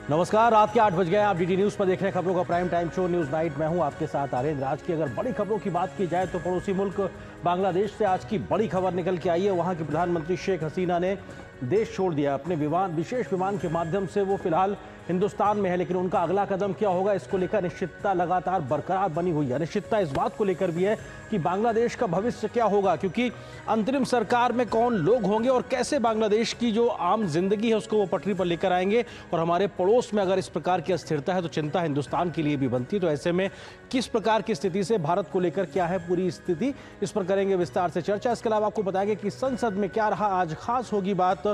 नमस्कार, रात के 8 बज गए। आप डीडी न्यूज पर देख रहे हैं खबरों का prime time show news night. मैं हूं आपके साथ आर्यन। आज की अगर बड़ी खबरों की बात की जाए तो पड़ोसी मुल्क बांग्लादेश से आज की बड़ी खबर निकल के आई है। वहां की प्रधानमंत्री शेख हसीना ने देश छोड़ दिया। अपने विशेष विमान के माध्यम से वो फिलहाल हिंदुस्तान में है, लेकिन उनका अगला कदम क्या होगा इसको लेकर अनिश्चितता लगातार बरकरार बनी हुई है। अनिश्चितता इस बात को लेकर भी है कि बांग्लादेश का भविष्य क्या होगा, क्योंकि अंतरिम सरकार में कौन लोग होंगे और कैसे बांग्लादेश की जो आम जिंदगी है उसको वो पटरी पर लेकर आएंगे। और हमारे पड़ोस में अगर इस प्रकार की अस्थिरता है तो चिंता हिंदुस्तान के लिए भी बनती है। तो ऐसे में किस प्रकार की स्थिति से भारत को लेकर क्या है पूरी स्थिति, इस पर करेंगे विस्तार से चर्चा। इसके अलावा आपको बताएंगे कि संसद में क्या रहा आज खास होगी बात।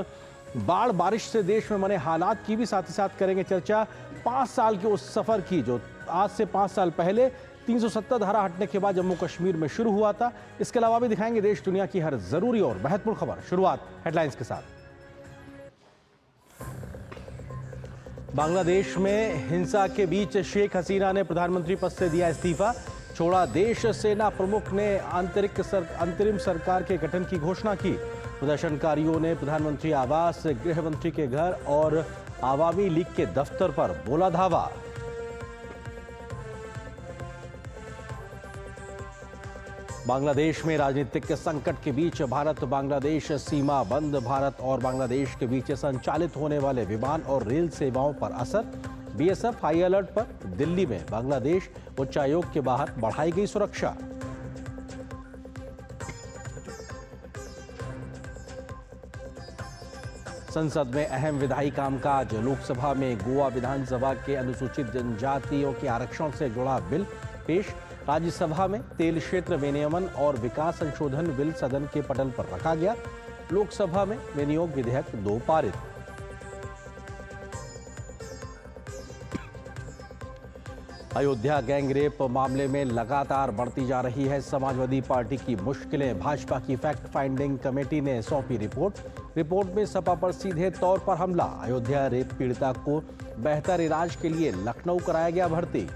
बाढ़ बारिश से देश में बने हालात की भी साथ ही साथ करेंगे चर्चा। 5 साल के उस सफर की जो आज से 5 साल पहले 370 धारा हटने के बाद जम्मू कश्मीर में शुरू हुआ था। इसके अलावा भी दिखाएंगे देश दुनिया की हर जरूरी और महत्वपूर्ण खबर। शुरुआत हेडलाइंस के साथ। बांग्लादेश में हिंसा के बीच शेख हसीना ने प्रधानमंत्री पद से दिया इस्तीफा, छोड़ा देश। सेना प्रमुख ने अंतरिम सरकार के गठन की घोषणा की। प्रदर्शनकारियों ने प्रधानमंत्री आवास, गृह मंत्री के घर और आवामी लीग के दफ्तर पर बोला धावा। बांग्लादेश में राजनीतिक संकट के बीच भारत बांग्लादेश सीमा बंद। भारत और बांग्लादेश के बीच संचालित होने वाले विमान और रेल सेवाओं पर असर। बीएसएफ हाई अलर्ट पर। दिल्ली में बांग्लादेश उच्चायोग के बाहर बढ़ाई गई सुरक्षा। संसद में अहम विधायी कामकाज। लोकसभा में गोवा विधानसभा के अनुसूचित जनजातियों के आरक्षण से जुड़ा बिल पेश। राज्यसभा में तेल क्षेत्र विनियमन और विकास संशोधन बिल सदन के पटल पर रखा गया। लोकसभा में विनियोग विधेयक 2 पारित। अयोध्या गैंगरेप मामले में लगातार बढ़ती जा रही है समाजवादी पार्टी की मुश्किलें। भाजपा की फैक्ट फाइंडिंग कमेटी ने सौंपी रिपोर्ट में सपा पर सीधे तौर पर हमला। अयोध्या रेप पीड़िता को बेहतर इलाज के लिए लखनऊ कराया गया भर्ती।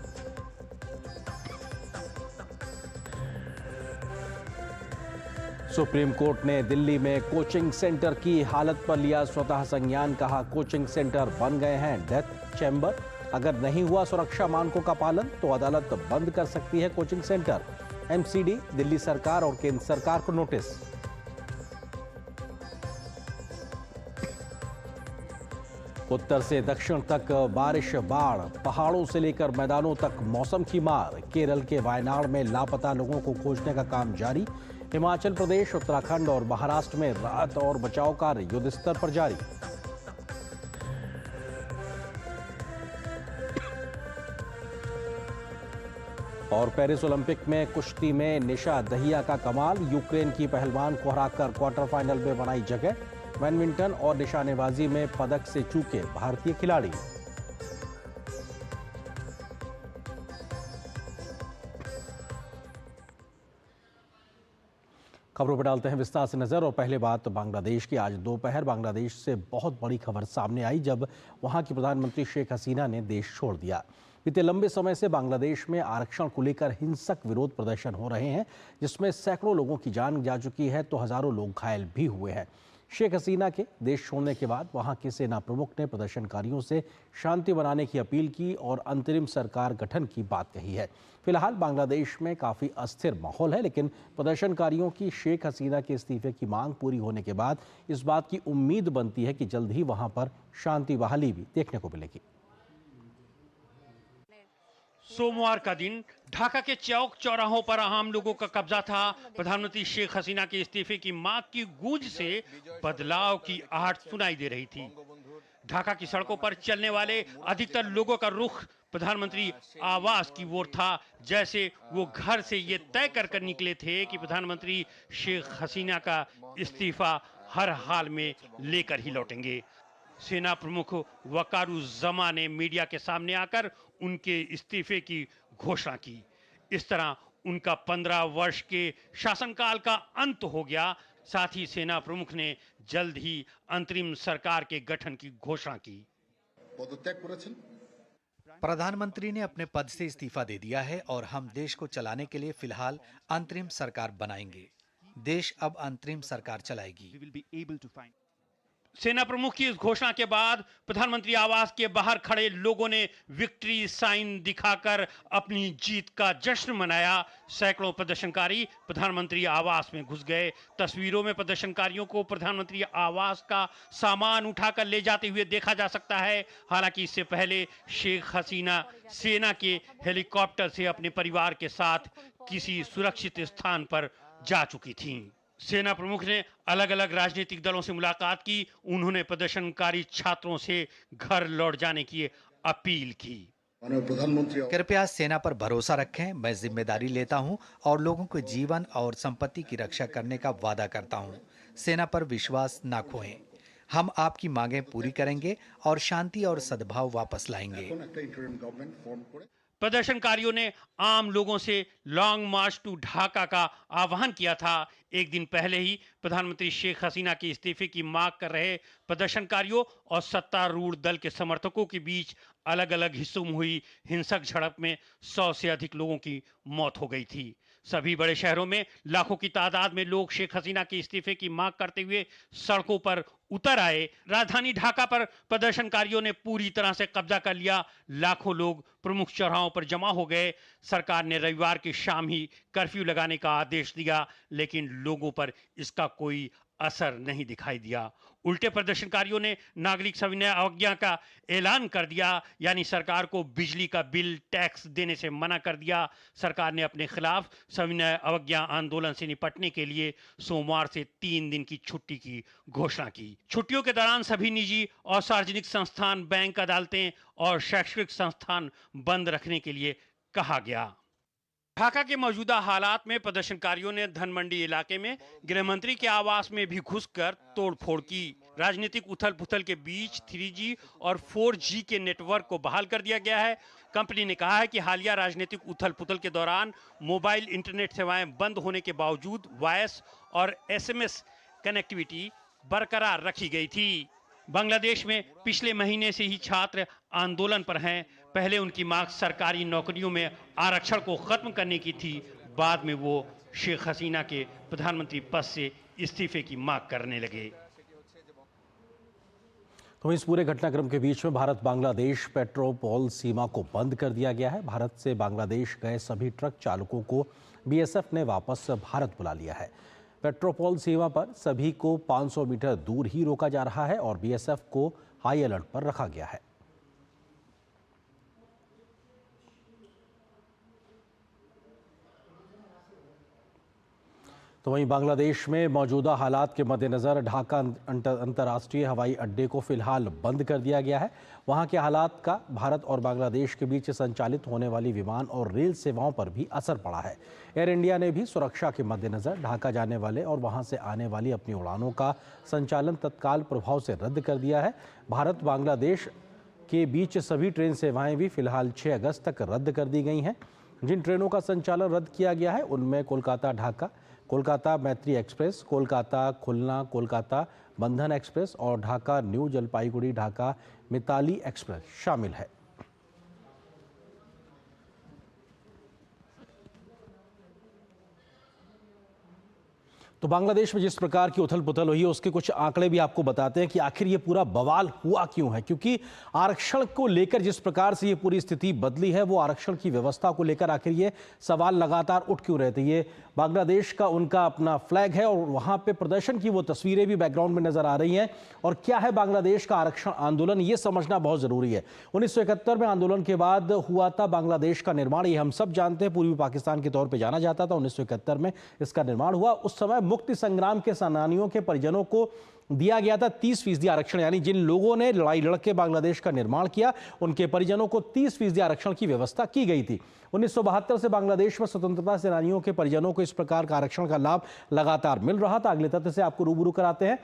सुप्रीम कोर्ट ने दिल्ली में कोचिंग सेंटर की हालत पर लिया स्वतः संज्ञान। कहा कोचिंग सेंटर बन गए हैं डेथ चैम्बर। अगर नहीं हुआ सुरक्षा मानकों का पालन तो अदालत बंद कर सकती है कोचिंग सेंटर। एमसीडी दिल्ली सरकार और केंद्र सरकार को नोटिस। उत्तर से दक्षिण तक बारिश, बाढ़, पहाड़ों से लेकर मैदानों तक मौसम की मार। केरल के वायनाड में लापता लोगों को खोजने का काम जारी। हिमाचल प्रदेश, उत्तराखंड और महाराष्ट्र में राहत और बचाव कार्य युद्ध स्तर पर जारी। और पेरिस ओलंपिक में कुश्ती में निशा दहिया का कमाल। यूक्रेन की पहलवान को हराकर क्वार्टर फाइनल में बनाई जगह। बैडमिंटन और निशानेबाजी में पदक से चूके भारतीय खिलाड़ी। खबरों पर डालते हैं विस्तार से नजर। और पहले बात बांग्लादेश की। आज दोपहर बांग्लादेश से बहुत बड़ी खबर सामने आई जब वहां की प्रधानमंत्री शेख हसीना ने देश छोड़ दिया। बीते लंबे समय से बांग्लादेश में आरक्षण को लेकर हिंसक विरोध प्रदर्शन हो रहे हैं, जिसमें सैकड़ों लोगों की जान जा चुकी है तो हजारों लोग घायल भी हुए हैं। शेख हसीना के देश छोड़ने के बाद वहां के सेना प्रमुख ने प्रदर्शनकारियों से शांति बनाने की अपील की और अंतरिम सरकार गठन की बात कही है। फिलहाल बांग्लादेश में काफी अस्थिर माहौल है, लेकिन प्रदर्शनकारियों की शेख हसीना के इस्तीफे की मांग पूरी होने के बाद इस बात की उम्मीद बनती है कि जल्द ही वहां पर शांति बहाली भी देखने को मिलेगी। सोमवार का दिन ढाका के चौक चौराहों पर आम लोगों का कब्जा था। प्रधानमंत्री शेख हसीना के इस्तीफे की मांग की गूंज से बदलाव की आहट सुनाई दे रही थी। ढाका की सड़कों पर चलने वाले अधिकतर लोगों का रुख प्रधानमंत्री आवास की ओर था, जैसे वो घर से ये तय कर निकले थे कि प्रधानमंत्री शेख हसीना का इस्तीफा हर हाल में लेकर ही लौटेंगे। सेना प्रमुख वकारुज़्ज़मा ने मीडिया के सामने आकर उनके इस्तीफे की घोषणा की। इस तरह उनका 15 वर्ष के शासनकाल का अंत हो गया। साथ ही सेना प्रमुख ने जल्द ही अंतरिम सरकार के गठन की घोषणा की। प्रधानमंत्री ने अपने पद से इस्तीफा दे दिया है और हम देश को चलाने के लिए फिलहाल अंतरिम सरकार बनाएंगे। देश अब अंतरिम सरकार चलाएगी। सेना प्रमुख की इस घोषणा के बाद प्रधानमंत्री आवास के बाहर खड़े लोगों ने विक्ट्री साइन दिखाकर अपनी जीत का जश्न मनाया। सैकड़ों प्रदर्शनकारी प्रधानमंत्री आवास में घुस गए। तस्वीरों में प्रदर्शनकारियों को प्रधानमंत्री आवास का सामान उठाकर ले जाते हुए देखा जा सकता है। हालांकि इससे पहले शेख हसीना सेना के हेलीकॉप्टर से अपने परिवार के साथ किसी सुरक्षित स्थान पर जा चुकी थीं। सेना प्रमुख ने अलग अलग राजनीतिक दलों से मुलाकात की। उन्होंने प्रदर्शनकारी छात्रों से घर लौट जाने की अपील की। कृपया सेना पर भरोसा रखें। मैं जिम्मेदारी लेता हूं और लोगों के जीवन और संपत्ति की रक्षा करने का वादा करता हूं। सेना पर विश्वास ना खोएं। हम आपकी मांगें पूरी करेंगे और शांति और सद्भाव वापस लाएंगे। प्रदर्शनकारियों ने आम लोगों से लॉन्ग मार्च टू ढाका का आह्वान किया था। एक दिन पहले ही प्रधानमंत्री शेख हसीना के इस्तीफे की मांग कर रहे प्रदर्शनकारियों और सत्तारूढ़ दल के समर्थकों के बीच अलग अलग हिस्सों में हुई हिंसक झड़प में 100 से अधिक लोगों की मौत हो गई थी। सभी बड़े शहरों में लाखों की तादाद में लोग शेख हसीना के इस्तीफे की मांग करते हुए सड़कों पर उतर आए। राजधानी ढाका पर प्रदर्शनकारियों ने पूरी तरह से कब्जा कर लिया। लाखों लोग प्रमुख चौराहों पर जमा हो गए। सरकार ने रविवार की शाम ही कर्फ्यू लगाने का आदेश दिया, लेकिन लोगों पर इसका कोई असर नहीं दिखाई दिया। उल्टे प्रदर्शनकारियों ने नागरिक सविनय अवज्ञा का ऐलान कर दिया, यानी सरकार को बिजली का बिल टैक्स देने से मना कर दिया। सरकार ने अपने खिलाफ सविनय अवज्ञा आंदोलन से निपटने के लिए सोमवार से 3 दिन की छुट्टी की घोषणा की। छुट्टियों के दौरान सभी निजी और सार्वजनिक संस्थान, बैंक, अदालतें और शैक्षणिक संस्थान बंद रखने के लिए कहा गया। ढाका के मौजूदा हालात में प्रदर्शनकारियों ने धनमंडी इलाके में गृह मंत्री के आवास में भी घुसकर तोड़फोड़ की। राजनीतिक उथल पुथल के बीच 3G और 4G के नेटवर्क को बहाल कर दिया गया है। कंपनी ने कहा है कि हालिया राजनीतिक उथल पुथल के दौरान मोबाइल इंटरनेट सेवाएं बंद होने के बावजूद वॉयस और SMS कनेक्टिविटी बरकरार रखी गई थी। बांग्लादेश में पिछले महीने से ही छात्र आंदोलन पर हैं। पहले उनकी मांग सरकारी नौकरियों में आरक्षण को खत्म करने की थी। बाद में वो शेख हसीना के प्रधानमंत्री पद से इस्तीफे की मांग करने लगे। तो इस पूरे घटनाक्रम के बीच में भारत बांग्लादेश पेट्रोपोल सीमा को बंद कर दिया गया है। भारत से बांग्लादेश गए सभी ट्रक चालकों को BSF ने वापस भारत बुला लिया है। पेट्रोपोल सीमा पर सभी को 500 मीटर दूर ही रोका जा रहा है और BSF को हाई अलर्ट पर रखा गया है। तो वहीं बांग्लादेश में मौजूदा हालात के मद्देनज़र ढाका अंतर्राष्ट्रीय हवाई अड्डे को फिलहाल बंद कर दिया गया है। वहां के हालात का भारत और बांग्लादेश के बीच संचालित होने वाली विमान और रेल सेवाओं पर भी असर पड़ा है। एयर इंडिया ने भी सुरक्षा के मद्देनज़र ढाका जाने वाले और वहां से आने वाली अपनी उड़ानों का संचालन तत्काल प्रभाव से रद्द कर दिया है। भारत बांग्लादेश के बीच सभी ट्रेन सेवाएं भी फिलहाल 6 अगस्त तक रद्द कर दी गई हैं। जिन ट्रेनों का संचालन रद्द किया गया है उनमें कोलकाता ढाका, कोलकाता मैत्री एक्सप्रेस, कोलकाता खुलना, कोलकाता बंधन एक्सप्रेस और ढाका न्यू जलपाईगुड़ी ढाका मिताली एक्सप्रेस शामिल है। तो बांग्लादेश में जिस प्रकार की उथल पुथल हुई है उसके कुछ आंकड़े भी आपको बताते हैं कि आखिर ये पूरा बवाल हुआ क्यों है। क्योंकि आरक्षण को लेकर जिस प्रकार से ये पूरी स्थिति बदली है, वो आरक्षण की व्यवस्था को लेकर आखिर ये सवाल लगातार उठ क्यों रहते। ये बांग्लादेश का उनका अपना फ्लैग है और वहां पे प्रदर्शन की वो तस्वीरें भी बैकग्राउंड में नजर आ रही हैं। और क्या है बांग्लादेश का आरक्षण आंदोलन, ये समझना बहुत जरूरी है। 1971 में आंदोलन के बाद हुआ था बांग्लादेश का निर्माण, ये हम सब जानते हैं, पूर्वी पाकिस्तान के तौर पर जाना जाता था। 1971 में इसका निर्माण हुआ। उस समय मुक्ति संग्राम के सेनानियों के परिजनों को दिया गया था 30% आरक्षण, यानी जिन लोगों ने लड़ाई लड़के बांग्लादेश का निर्माण किया उनके परिजनों को 30% आरक्षण की व्यवस्था की गई थी। 1972 से बांग्लादेश में स्वतंत्रता सेनानियों के परिजनों को इस प्रकार का आरक्षण का लाभ लगातार मिल रहा था। अगले तथ्य से आपको रूबरू कराते हैं।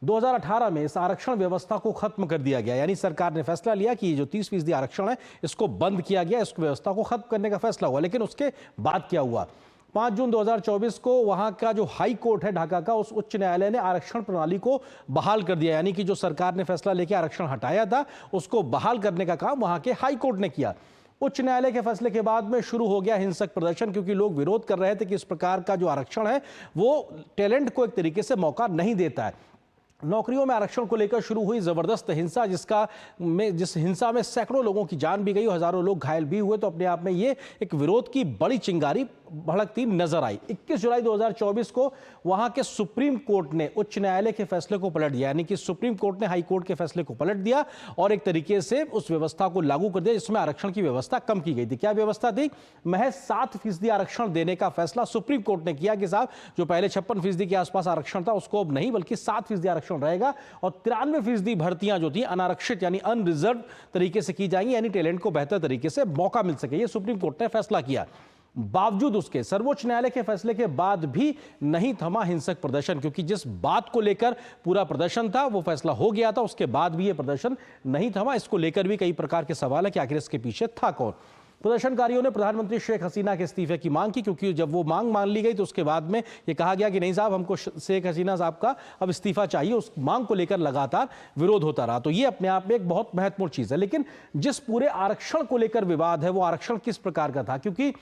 2018 में इस आरक्षण व्यवस्था को खत्म कर दिया गया, यानी सरकार ने फैसला लिया कि जो 30% आरक्षण है इसको बंद किया गया, इस व्यवस्था को खत्म करने का फैसला हुआ। लेकिन उसके बाद क्या हुआ, 5 जून 2024 को वहां का जो हाई कोर्ट है ढाका का, उस उच्च न्यायालय ने आरक्षण प्रणाली को बहाल कर दिया। यानी कि जो सरकार ने फैसला लेकर आरक्षण हटाया था उसको बहाल करने का काम वहां के हाई कोर्ट ने किया। उच्च न्यायालय के फैसले के बाद में शुरू हो गया हिंसक प्रदर्शन, क्योंकि लोग विरोध कर रहे थे कि इस प्रकार का जो आरक्षण है वो टैलेंट को एक तरीके से मौका नहीं देता है। नौकरियों में आरक्षण को लेकर शुरू हुई जबरदस्त हिंसा जिस हिंसा में सैकड़ों लोगों की जान भी गई, हजारों लोग घायल भी हुए, तो अपने आप में ये एक विरोध की बड़ी चिंगारी भड़कती नजर आई। 21 जुलाई 2024 को वहां के सुप्रीम कोर्ट ने उच्च न्यायालय के फैसले को पलट दिया, यानी कि सुप्रीम कोर्ट ने हाई कोर्ट के फैसले को पलट दिया और एक तरीके से उस व्यवस्था को लागू कर दिया जिसमें आरक्षण की व्यवस्था कम की गई थी। क्या व्यवस्था थी? महज 7% आरक्षण देने का फैसला सुप्रीम कोर्ट ने किया कि साहब जो पहले 56% के आसपास आरक्षण था उसको अब नहीं बल्कि 7% आरक्षण रहेगा और 93% भर्तियां जो थी अनारक्षित यानी अनरिजर्व तरीके से की जाएंगी, यानी टैलेंट को बेहतर तरीके से मौका मिल सके। यह सुप्रीम कोर्ट ने फैसला किया। बावजूद उसके सर्वोच्च न्यायालय के फैसले के बाद भी नहीं थमा हिंसक प्रदर्शन, क्योंकि जिस बात को लेकर पूरा प्रदर्शन था वो फैसला हो गया था, उसके बाद भी ये प्रदर्शन नहीं थमा। इसको लेकर भी कई प्रकार के सवाल है कि आखिर इसके पीछे था कौन। प्रदर्शनकारियों ने प्रधानमंत्री शेख हसीना के इस्तीफे की मांग की, क्योंकि जब वो मांग मान ली गई तो उसके बाद में ये कहा गया कि नहीं साहब, हमको शेख हसीना साहब का अब इस्तीफा चाहिए। उस मांग को लेकर लगातार विरोध होता रहा। तो ये अपने आप में एक बहुत महत्वपूर्ण चीज है। लेकिन जिस पूरे आरक्षण को लेकर विवाद है वो आरक्षण किस प्रकार का था, क्योंकि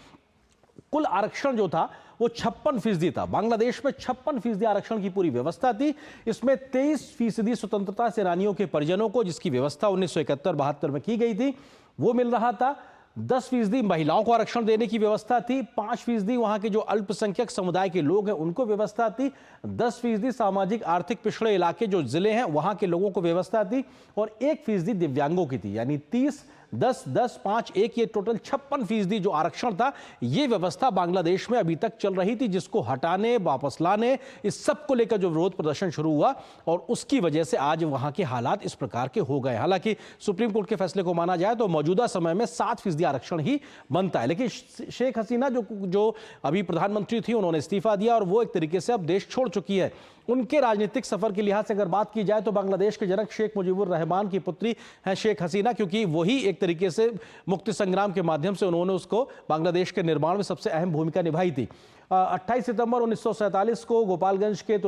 कुल आरक्षण जो था वो 56% था। बांग्लादेश में 56% आरक्षण की पूरी व्यवस्था थी। इसमें 23% स्वतंत्रता सेनानियों के परिजनों को, जिसकी व्यवस्था 1971-72 में की गई थी, वो मिल रहा था। 10% महिलाओं को आरक्षण देने की व्यवस्था थी। 5% वहां के जो अल्पसंख्यक समुदाय के लोग हैं उनको व्यवस्था थी। 10% सामाजिक आर्थिक पिछड़े इलाके जो जिले हैं वहां के लोगों को व्यवस्था थी और 1% दिव्यांगों की थी। यानी 30, 10, 10, 5, 1 ये टोटल 56% जो आरक्षण था, ये व्यवस्था बांग्लादेश में अभी तक चल रही थी, जिसको हटाने, वापस लाने, इस सब को लेकर जो विरोध प्रदर्शन शुरू हुआ और उसकी वजह से आज वहां के हालात इस प्रकार के हो गए। हालांकि सुप्रीम कोर्ट के फैसले को माना जाए तो मौजूदा समय में 7% आरक्षण ही बनता है। लेकिन शेख हसीना जो अभी प्रधानमंत्री थी, उन्होंने इस्तीफा दिया और वो एक तरीके से अब देश छोड़ चुकी है। उनके राजनीतिक सफर के लिहाज से अगर बात की जाए तो बांग्लादेश के जनक शेख मुजीबुर रहमान की पुत्री हैं शेख हसीना, क्योंकि वही एक तरीके से मुक्ति संग्राम के माध्यम से उन्होंने उसको बांग्लादेश के निर्माण में सबसे अहम भूमिका निभाई थी। 28 सितंबर 1947 को गोपालगंज के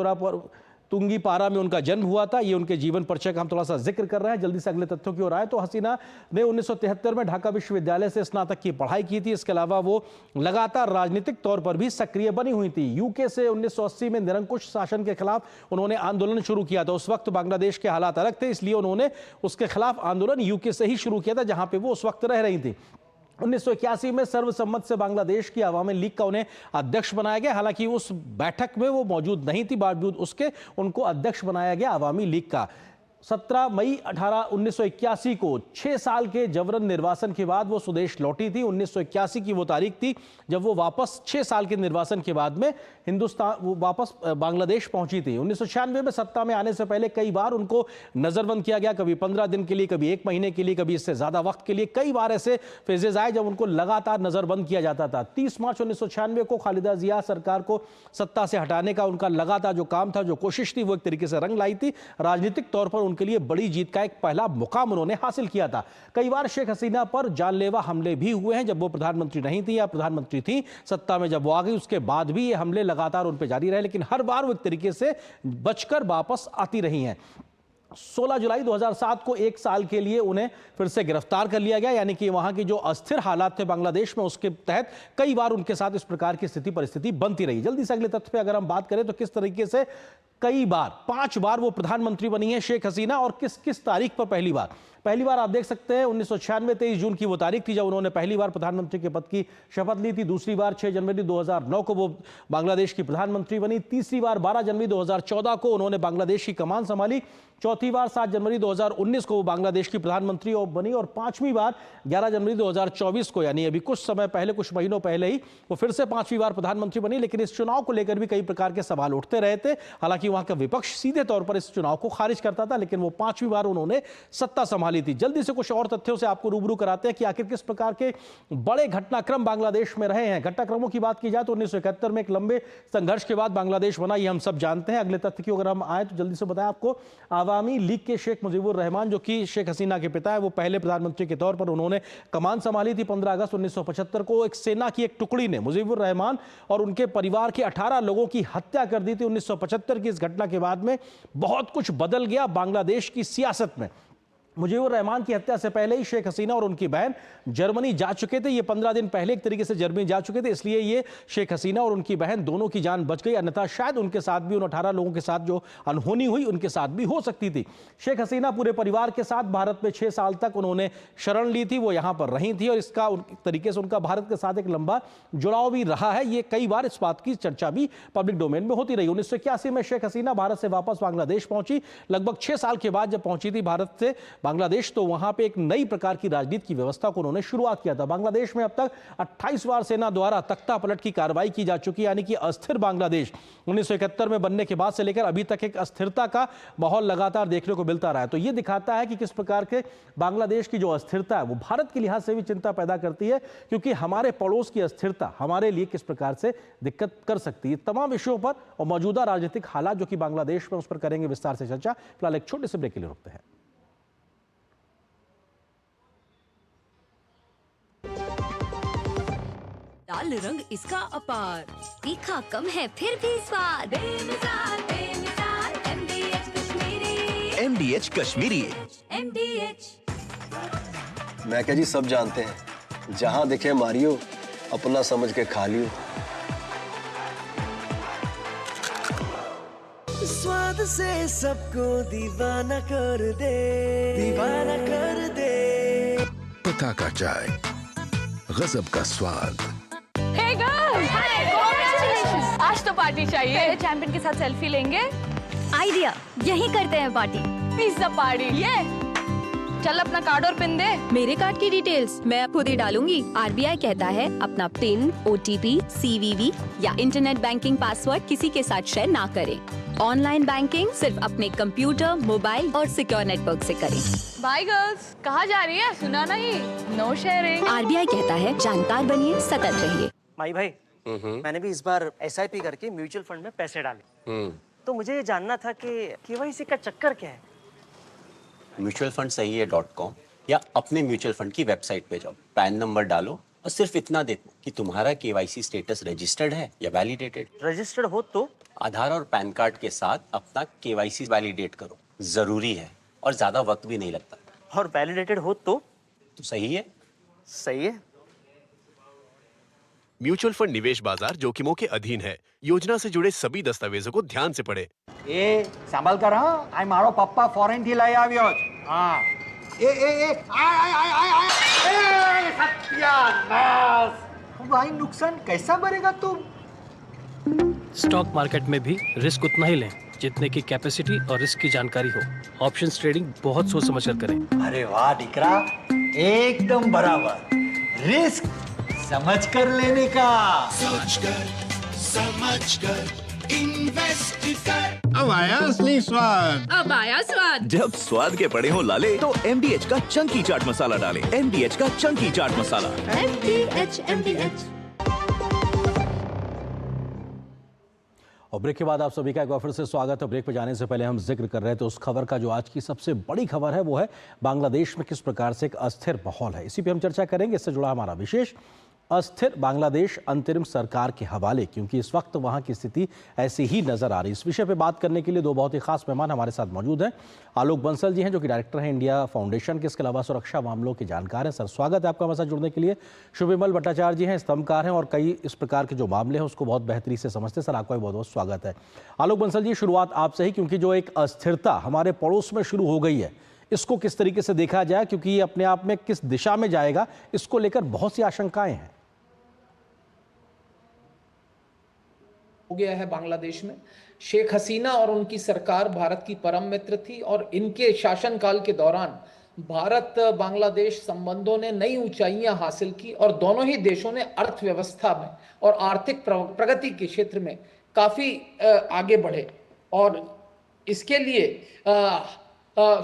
तुंगीपारा में उनका जन्म हुआ था। ये उनके जीवन परिचय का हम थोड़ा सा जिक्र कर रहे हैं। जल्दी से अगले तथ्यों की ओर आए तो हसीना ने 1973 में ढाका विश्वविद्यालय से स्नातक की पढ़ाई की थी। इसके अलावा वो लगातार राजनीतिक तौर पर भी सक्रिय बनी हुई थी। यूके से 1980 में निरंकुश शासन के खिलाफ उन्होंने आंदोलन शुरू किया था। उस वक्त बांग्लादेश के हालात अलग थे, इसलिए उन्होंने उसके खिलाफ आंदोलन यूके से ही शुरू किया था, जहां पर वो उस वक्त रह रही थी। 1981 में सर्वसम्मत से बांग्लादेश की अवामी लीग का उन्हें अध्यक्ष बनाया गया। हालांकि उस बैठक में वो मौजूद नहीं थी, बावजूद उसके उनको अध्यक्ष बनाया गया अवामी लीग का। 17 मई 1981 को 6 साल के जबरन निर्वासन के बाद वो स्वदेश लौटी थी। 1981 की वो तारीख थी जब वो वापस 6 साल के निर्वासन के बाद में वो वापस बांग्लादेश पहुंची थी। 1996 में सत्ता में आने से पहले कई बार उनको नजरबंद किया गया, कभी 15 दिन के लिए, कभी 1 महीने के लिए, कभी इससे ज्यादा वक्त के लिए। कई बार ऐसे फेजेज आए जब उनको लगातार नजरबंद किया जाता था। 30 मार्च 1996 को खालिदा जिया सरकार को सत्ता से हटाने का उनका लगातार जो काम था, जो कोशिश थी, वो एक तरीके से रंग लाई थी। राजनीतिक तौर पर उनके लिए बड़ी जीत का एक पहला मुकाम उन्होंने हासिल किया था। कई बार शेख हसीना पर जानलेवा हमले भी हुए हैं, जब वो प्रधानमंत्री नहीं थी या प्रधानमंत्री थी, सत्ता में जब वो आ गई उसके बाद भी ये हमले लगातार उन पर जारी रहे, लेकिन हर बार वो एक तरीके से बचकर वापस आती रही हैं। 16 जुलाई 2007 को 1 साल के लिए उन्हें फिर से गिरफ्तार कर लिया गया, यानी कि वहां की जो अस्थिर हालात थे बांग्लादेश में, उसके तहत कई बार उनके साथ इस प्रकार की स्थिति परिस्थिति बनती रही। जल्दी से अगले तथ्य पे अगर हम बात करें तो किस तरीके से कई बार 5 बार वो प्रधानमंत्री बनी है शेख हसीना, और किस किस तारीख पर पहली बार आप देख सकते हैं 1996 23 जून की वो तारीख थी जब उन्होंने पहली बार प्रधानमंत्री के पद की शपथ ली थी। दूसरी बार 6 जनवरी 2009 को वो बांग्लादेश की प्रधानमंत्री बनी। तीसरी बार 12 जनवरी 2014 को उन्होंने बांग्लादेश की कमान संभाली। चौथी बार 7 जनवरी 2019 को वो बांग्लादेश की प्रधानमंत्री बनी और 5वीं बार 11 जनवरी 2024 को, यानी अभी कुछ समय पहले, कुछ महीनों पहले ही वो फिर से 5वीं बार प्रधानमंत्री बनी। लेकिन इस चुनाव को लेकर भी कई प्रकार के सवाल उठते रहे थे। हालांकि वहां का विपक्ष सीधे तौर पर इस चुनाव को खारिज करता था, लेकिन वो 5वीं बार उन्होंने सत्ता संभाली थी। जल्दी से कुछ और तथ्यों से आपको रूबरू कराते हैं कि आखिर किस प्रकार के बड़े घटनाक्रम बांग्लादेश में रहे हैं। घटनाक्रमों की बात की जाए तो 1971 में एक लंबे संघर्ष के बाद बांग्लादेश बना, ये हम सब जानते हैं। अगले तथ्य की अगर हम आए तो जल्दी से बताएं आपको, अवामी लीग के शेख मुजीबुर रहमान, जो कि शेख हसीना के पिता है, वो पहले प्रधानमंत्री के तौर पर उन्होंने कमान संभाली थी। 15 अगस्त 1975 को एक सेना की एक टुकड़ी ने मुजीबुर रहमान और उनके परिवार के 18 लोगों की हत्या कर दी थी। 1975 की इस घटना के बाद में बहुत कुछ बदल गया बांग्लादेश की सियासत में। मुजीबुर रहमान की हत्या से पहले ही शेख हसीना और उनकी बहन जर्मनी जा चुके थे। ये 15 दिन पहले एक तरीके से जर्मनी जा चुके थे, इसलिए ये शेख हसीना और उनकी बहन दोनों की जान बच गई, अन्यथा शायद उनके साथ भी, उन 18 लोगों के साथ जो अनहोनी हुई उनके साथ भी हो सकती थी। शेख हसीना पूरे परिवार के साथ भारत में 6 साल तक उन्होंने शरण ली थी, वो यहाँ पर रही थी और इसका तरीके से उनका भारत के साथ एक लंबा जुड़ाव भी रहा है। ये कई बार इस बात की चर्चा भी पब्लिक डोमेन में होती रही। 1981 में शेख हसीना भारत से वापस बांग्लादेश पहुंची। लगभग 6 साल के बाद जब पहुंची थी भारत से बांग्लादेश, तो वहां पे एक नई प्रकार की राजनीति की व्यवस्था को उन्होंने शुरुआत किया था। बांग्लादेश में अब तक 28 बार सेना द्वारा तख्ता पलट की कार्रवाई की जा चुकी है, यानी कि अस्थिर बांग्लादेश 1971 में बनने के बाद से लेकर अभी तक एक अस्थिरता का माहौल लगातार देखने को मिलता रहा है। तो यह दिखाता है कि किस प्रकार के बांग्लादेश की जो अस्थिरता है वो भारत के लिहाज से भी चिंता पैदा करती है, क्योंकि हमारे पड़ोस की अस्थिरता हमारे लिए किस प्रकार से दिक्कत कर सकती है। तमाम विषयों पर और मौजूदा राजनीतिक हालात जो कि बांग्लादेश में, उस पर करेंगे विस्तार से चर्चा। फिलहाल एक छोटे से ब्रेक के लिए रुकते हैं। लाल रंग इसका अपार, तीखा कम है फिर भी स्वाद, बेमिसाल बेमिसाल MDH Kashmiri. MDH Kashmiri. MDH। मैं क्या जी, सब जानते हैं, जहां दिखे मारियो, अपना समझ के खा लियो। स्वाद से सबको दीवाना कर दे, दीवाना कर दे। पता का चाय, गजब का स्वाद। Hey girls! Hi! Congratulations! आज तो पार्टी चाहिए। चैंपियन के साथ सेल्फी लेंगे। आइडिया, यही करते हैं पार्टी। Pizza party. ये चल अपना कार्ड और पिन दे। मेरे कार्ड की डिटेल्स मैं खुद ही डालूंगी। RBI कहता है अपना पिन, OTP, CVV या इंटरनेट बैंकिंग पासवर्ड किसी के साथ शेयर ना करें। ऑनलाइन बैंकिंग सिर्फ अपने कंप्यूटर, मोबाइल और सिक्योर नेटवर्क से करें। Bye girls. कहाँ जा रही है? सुना नहीं। No sharing. RBI कहता है जानकार बनिए, सतर्क रहिए। माई भाई, मैंने भी इस बार SIP करके म्यूचुअल फंड में पैसे डाले, तो मुझे ये जानना था कि KYC का चक्कर क्या है। म्यूचुअल फंड सही है .com या अपने म्यूचुअल फंड की वेबसाइट पे जाओ, पैन नंबर डालो और सिर्फ इतना देखो कि तुम्हारा KYC स्टेटस रजिस्टर्ड है या वैलिडेटेड। रजिस्टर्ड हो तो आधार और पैन कार्ड के साथ अपना KYC वैलिडेट करो, जरूरी है और ज्यादा वक्त भी नहीं लगता। और वैलिडेटेड हो तो सही है। सही है। म्यूचुअल फंड निवेश बाजार जोखिमों के अधीन है। योजना से जुड़े सभी दस्तावेजों को ध्यान से पढ़ें। ए संभाल कर, हाँ, आई मारो पप्पा फॉरेन थी लाई आव्यो। हाँ, ए सत्यानाश। भाई नुकसान कैसा भरेगा तुम? स्टॉक मार्केट में भी रिस्क उतना ही लें जितने की कैपेसिटी और रिस्क की जानकारी हो। ऑप्शंस ट्रेडिंग बहुत सोच समझ कर करें। अरे वाह दिकरा, एकदम बराबर। रिस्क समझ कर लेने का। सोच कर, समझ कर, इन्वेस्ट कर। अब आया असली स्वाद। अब आया स्वाद। जब स्वाद के पड़े हो लाले तो MDH का चंकी चाट मसाला डालें। MDH का चंकी चाट मसाला। MDH। और ब्रेक के बाद आप सभी का एक बार फिर से स्वागत है। ब्रेक पर जाने से पहले हम जिक्र कर रहे थे उस खबर का जो आज की सबसे बड़ी खबर है, वो है बांग्लादेश में किस प्रकार से एक अस्थिर माहौल है। इसी पे हम चर्चा करेंगे। इससे जुड़ा हमारा विशेष अस्थिर बांग्लादेश अंतरिम सरकार के हवाले, क्योंकि इस वक्त वहां की स्थिति ऐसी ही नजर आ रही है। इस विषय पे बात करने के लिए दो बहुत ही खास मेहमान हमारे साथ मौजूद हैं। आलोक बंसल जी हैं, जो कि डायरेक्टर हैं इंडिया फाउंडेशन के, इसके अलावा सुरक्षा मामलों के जानकार हैं। सर, स्वागत है आपका हमारे साथ जुड़ने के लिए। शुभविमल भट्टाचार्य जी हैं, स्तंभकार हैं और कई इस प्रकार के जो मामले हैं उसको बहुत बेहतरी से समझते हैं। सर, आपका भी बहुत बहुत स्वागत है। आलोक बंसल जी, शुरुआत आपसे ही, क्योंकि जो एक अस्थिरता हमारे पड़ोस में शुरू हो गई है, इसको किस तरीके से देखा जाए, क्योंकि ये अपने आप में किस दिशा में जाएगा, इसको लेकर बहुत सी आशंकाएं हैं। हो गया है बांग्लादेश में। शेख हसीना और उनकी सरकार भारत की परम मित्र थी और इनके शासनकाल के दौरान भारत बांग्लादेश संबंधों ने नई ऊंचाइयां हासिल की और दोनों ही देशों ने अर्थव्यवस्था में और आर्थिक प्रगति के क्षेत्र में काफी आगे बढ़े। और इसके लिए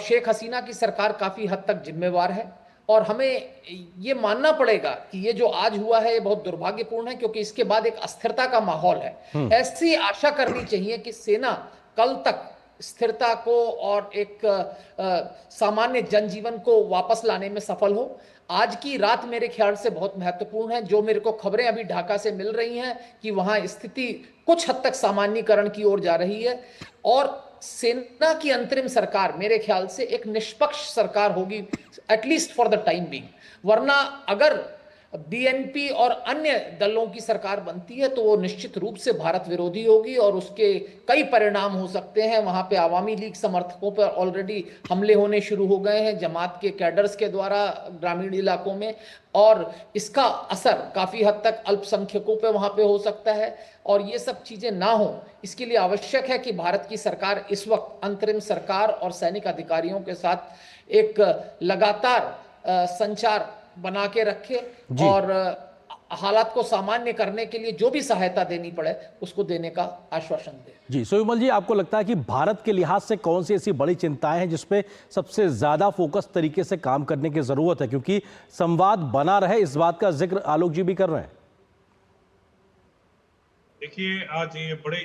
शेख हसीना की सरकार काफी हद तक जिम्मेवार है और हमें ये मानना पड़ेगा कि ये जो आज हुआ है ये बहुत दुर्भाग्यपूर्ण है, क्योंकि इसके बाद एक अस्थिरता का माहौल है। ऐसी आशा करनी चाहिए कि सेना कल तक स्थिरता को और एक सामान्य जनजीवन को वापस लाने में सफल हो। आज की रात मेरे ख्याल से बहुत महत्वपूर्ण है। जो मेरे को खबरें अभी ढाका से मिल रही हैं कि वहां स्थिति कुछ हद तक सामान्यीकरण की ओर जा रही है और सेना की अंतरिम सरकार मेरे ख्याल से एक निष्पक्ष सरकार होगी, at least for the time being. वरना अगर बीएनपी और अन्य दलों की सरकार बनती है तो वो निश्चित रूप से भारत विरोधी होगी और उसके कई परिणाम हो सकते हैं। वहां पे आवामी लीग समर्थकों पर ऑलरेडी हमले होने शुरू हो गए हैं जमात के कैडर्स के द्वारा ग्रामीण इलाकों में, और इसका असर काफी हद तक अल्पसंख्यकों पे वहां पे हो सकता है। और ये सब चीजें ना हो, इसके लिए आवश्यक है कि भारत की सरकार इस वक्त अंतरिम सरकार और सैनिक अधिकारियों के साथ एक लगातार संचार बना के रखे और हालात को सामान्य करने के लिए जो भी सहायता देनी पड़े उसको देने का आश्वासन दे। जी सोमल जी, आपको लगता है कि भारत के लिहाज से कौन सी ऐसी बड़ी चिंताएं हैं जिसपे सबसे ज्यादा फोकस तरीके से काम करने की जरूरत है, क्योंकि संवाद बना रहे इस बात का जिक्र आलोक जी भी कर रहे हैं। देखिए, आज ये बड़े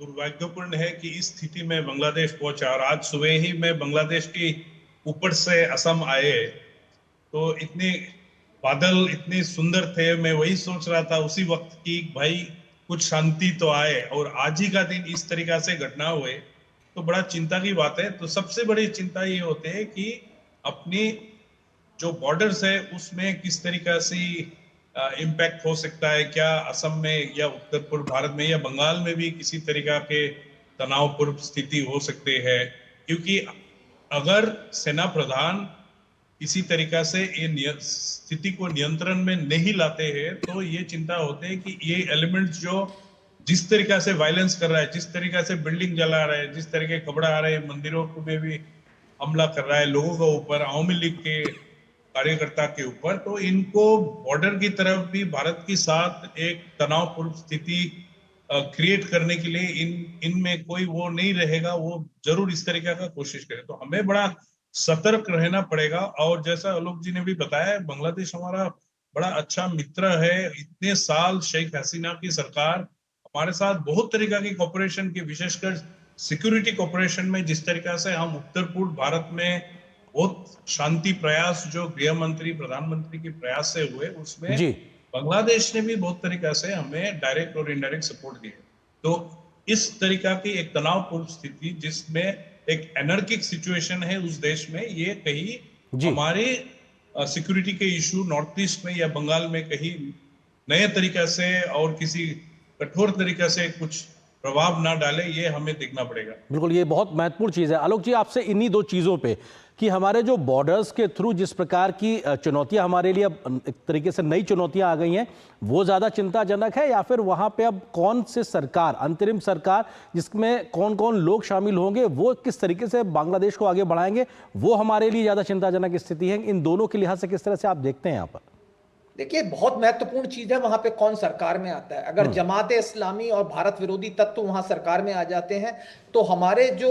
दुर्भाग्यपूर्ण है कि इस स्थिति में बांग्लादेश पहुंचा, और आज सुबह ही मैं बांग्लादेश की ऊपर से असम आए तो इतने बादल इतने सुंदर थे, मैं वही सोच रहा था उसी वक्त की भाई कुछ शांति तो आए, और आज ही का दिन इस तरीका से घटना हुए तो बड़ा चिंता की बात है। तो सबसे बड़ी चिंता ये होती है कि अपनी जो बॉर्डर्स है उसमें किस तरीका से इम्पैक्ट हो सकता है, क्या असम में या उत्तर पूर्व भारत में या बंगाल में भी किसी तरीका के तनावपूर्ण स्थिति हो सकते हैं। क्योंकि अगर सेना प्रधान इसी तरीका से ये स्थिति को नियंत्रण में नहीं लाते हैं तो ये चिंता होते है कि ये एलिमेंट्स जो जिस तरीका से वायलेंस कर रहा है, जिस तरीका से बिल्डिंग जला रहा है, जिस तरह के कपड़ा आ रहे हैं, मंदिरों में भी हमला कर रहा है लोगों के ऊपर, आवामी लीग के कार्यकर्ता के ऊपर, तो इनको बॉर्डर की तरफ भी भारत के साथ एक तनावपूर्ण स्थिति क्रिएट करने के लिए इनमें कोई वो नहीं रहेगा, वो जरूर इस तरीके का कोशिश करे। तो हमें बड़ा सतर्क रहना पड़ेगा। और जैसा आलोक जी ने भी बताया, बांग्लादेश हमारा बड़ा अच्छा मित्र है। इतने साल शेख हसीना की सरकार हमारे साथ बहुत तरीका की कोऑपरेशन की, विशेषकर सिक्योरिटी कोऑपरेशन में जिस तरीका से हम उत्तर पूर्व भारत में बहुत शांति प्रयास जो गृह मंत्री प्रधानमंत्री के प्रयास से हुए उसमें बांग्लादेश ने भी बहुत तरीका से हमें डायरेक्ट और इनडायरेक्ट सपोर्ट दिया। तो इस तरीका की एक तनावपूर्ण स्थिति जिसमें एक एनर्किक सिचुएशन है उस देश में, ये कहीं हमारे सिक्योरिटी के इशू नॉर्थ ईस्ट में या बंगाल में कहीं नए तरीका से और किसी कठोर तरीका से कुछ प्रभाव ना डाले, ये हमें देखना पड़ेगा। बिल्कुल, ये बहुत महत्वपूर्ण चीज है। आलोक जी, आपसे इन्हीं दो चीजों पे कि हमारे जो बॉर्डर्स के थ्रू जिस प्रकार की चुनौतियां हमारे लिए अब एक तरीके से नई चुनौतियां आ गई हैं, वो ज्यादा चिंताजनक है, या फिर वहां पे अब कौन से सरकार, अंतरिम सरकार जिसमें कौन कौन लोग शामिल होंगे, वो किस तरीके से बांग्लादेश को आगे बढ़ाएंगे, वो हमारे लिए ज्यादा चिंताजनक स्थिति है। इन दोनों के लिहाज से किस तरह से आप देखते हैं यहाँ पर? देखिए, बहुत महत्वपूर्ण चीज है वहां पे कौन सरकार में आता है। अगर जमात इस्लामी और भारत विरोधी तत्व वहां सरकार में आ जाते हैं तो हमारे जो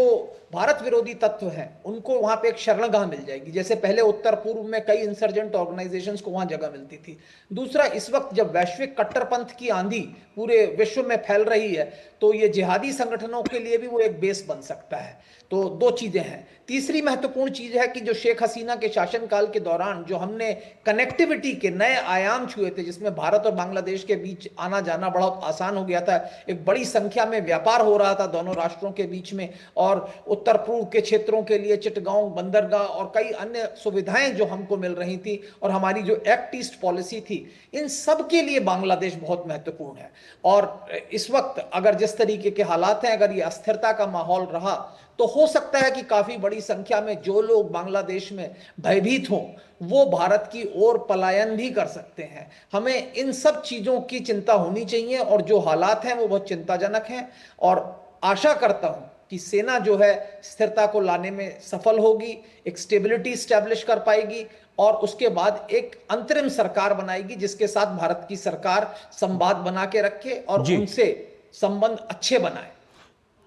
भारत विरोधी तत्व हैं उनको वहां पे एक शरणगाह मिल जाएगी, जैसे पहले उत्तर पूर्व में कई इंसर्जेंट ऑर्गेनाइजेशंस को वहां जगह मिलती थी। दूसरा, इस वक्त जब वैश्विक कट्टरपंथ की आंधी पूरे विश्व में फैल रही है तो ये जिहादी संगठनों के लिए भी वो एक बेस बन सकता है। तो दो चीजें हैं। तीसरी महत्वपूर्ण चीज है कि जो शेख हसीना के शासनकाल के दौरान जो हमने कनेक्टिविटी के नए आयाम छुए थे, जिसमें भारत और बांग्लादेश के बीच आना जाना बहुत आसान हो गया था, एक बड़ी संख्या में व्यापार हो रहा था दोनों राष्ट्रों के बीच में, और उत्तर पूर्व के क्षेत्रों के लिए चिटगांव बंदरगाह और कई अन्य सुविधाएं जो हमको मिल रही थी, और हमारी जो एक्ट ईस्ट पॉलिसी थी, इन सब के लिए बांग्लादेश बहुत महत्वपूर्ण है। और इस वक्त अगर जिस तरीके के हालात हैं, अगर ये अस्थिरता का माहौल रहा तो हो सकता है कि काफी बड़ी संख्या में जो लोग बांग्लादेश में भयभीत हों वो भारत की ओर पलायन भी कर सकते हैं। हमें इन सब चीजों की चिंता होनी चाहिए, और जो हालात हैं वो बहुत चिंताजनक हैं, और आशा करता हूं कि सेना जो है स्थिरता को लाने में सफल होगी, एक स्टेबिलिटी स्टैब्लिश कर पाएगी, और उसके बाद एक अंतरिम सरकार बनाएगी जिसके साथ भारत की सरकार संवाद बना के रखे और उनसे संबंध अच्छे बनाए।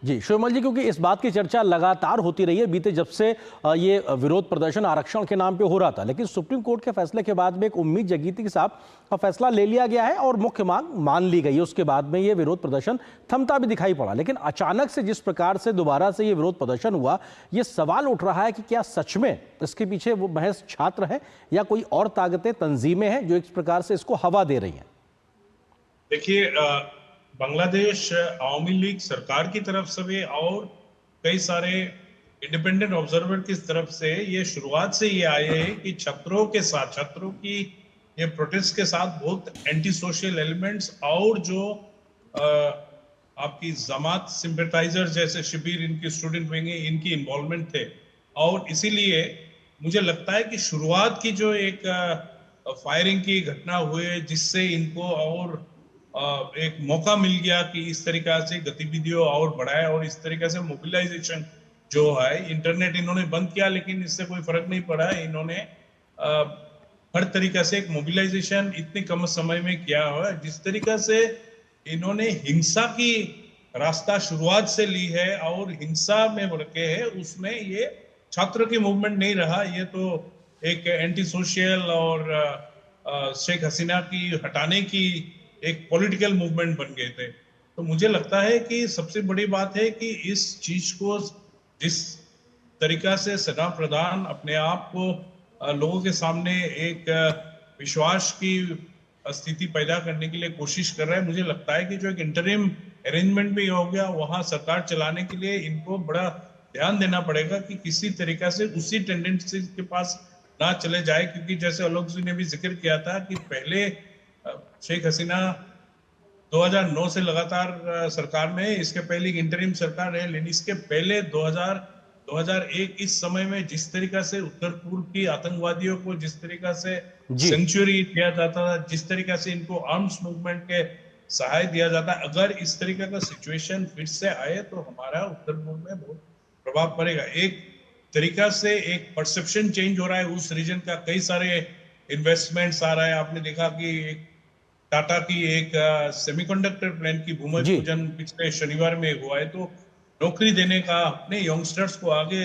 जी शिवमल जी, क्योंकि इस बात की चर्चा लगातार होती रही है बीते जब से ये विरोध प्रदर्शन आरक्षण के नाम पे हो रहा था, लेकिन सुप्रीम कोर्ट के फैसले के बाद में एक उम्मीद जगी थी कि साहब का फैसला ले लिया गया है और मुख्य मांग मान ली गई है। उसके बाद में ये विरोध प्रदर्शन थमता भी दिखाई पड़ा, लेकिन अचानक से जिस प्रकार से दोबारा से ये विरोध प्रदर्शन हुआ, ये सवाल उठ रहा है कि क्या सच में इसके पीछे वो महज छात्र हैं या कोई और ताकतें, तंजीमें हैं जो इस प्रकार से इसको हवा दे रही हैं? देखिए, बांग्लादेश आवामी लीग सरकार की तरफ से भी और कई सारे इंडिपेंडेंट ऑब्जर्वर की तरफ से ये शुरुआत से ये आए हैं कि छात्रों की ये प्रोटेस्ट के साथ बहुत एंटी सोशल एलिमेंट्स और जो आपकी जमात सिंपैथाइजर जैसे शिबिर, इनकी स्टूडेंट विंग, इनकी इन्वॉल्वमेंट थे। और इसीलिए मुझे लगता है कि शुरुआत की जो एक फायरिंग की घटना हुई जिससे इनको और एक मौका मिल गया कि इस तरीका से गतिविधियों और बढ़ाए और इस तरीके से मोबिलाइजेशन जो है, इंटरनेट इन्होंने बंद किया लेकिन इससे कोई फर्क नहीं पड़ा। इन्होंने हर तरीका से एक मोबिलाइजेशन इतने कम समय में किया हुआ है। जिस तरीका से इन्होंने हिंसा की रास्ता शुरुआत से ली है और हिंसा में बढ़के है, उसमें ये छात्रों की मूवमेंट नहीं रहा, ये तो एक एंटी सोशल और शेख हसीना की हटाने की एक पॉलिटिकल मूवमेंट बन गए थे। तो मुझे लगता है कि सबसे बड़ी बात है कि इस चीज को जिस तरीका से सेना प्रधान अपने आप को लोगों के सामने एक विश्वास की स्थिति पैदा करने के लिए कोशिश कर रहा है, मुझे लगता है कि जो एक इंटरिम अरेंजमेंट भी हो गया, वहां सरकार चलाने के लिए इनको बड़ा ध्यान देना पड़ेगा कि किसी तरीका से उसी टेंडेंसी के पास ना चले जाए। क्योंकि जैसे आलोक जी ने भी जिक्र किया था कि पहले शेख हसीना 2009 से लगातार सरकार में, इसके पहले इंटरिम सरकार है, लेकिन इसके पहले 2001 इस समय में जिस तरीका से उत्तर पूर्व की आतंकवादियों को जिस तरीका से सेंचुरी दिया जाता था, जिस तरीका से इनको आर्म्स मूवमेंट के सहाय दिया जाता है, अगर इस तरीके का सिचुएशन फिर से आए तो हमारा उत्तर पूर्व में बहुत प्रभाव पड़ेगा। एक तरीका से एक परसेप्शन चेंज हो रहा है उस रीजन का, कई सारे इन्वेस्टमेंट्स आ रहा है। आपने देखा कि टाटा की एक सेमीकंडक्टर प्लांट की भूमि पूजन पिछले शनिवार में हुआ है। तो नौकरी देने का, अपने यंगस्टर्स को आगे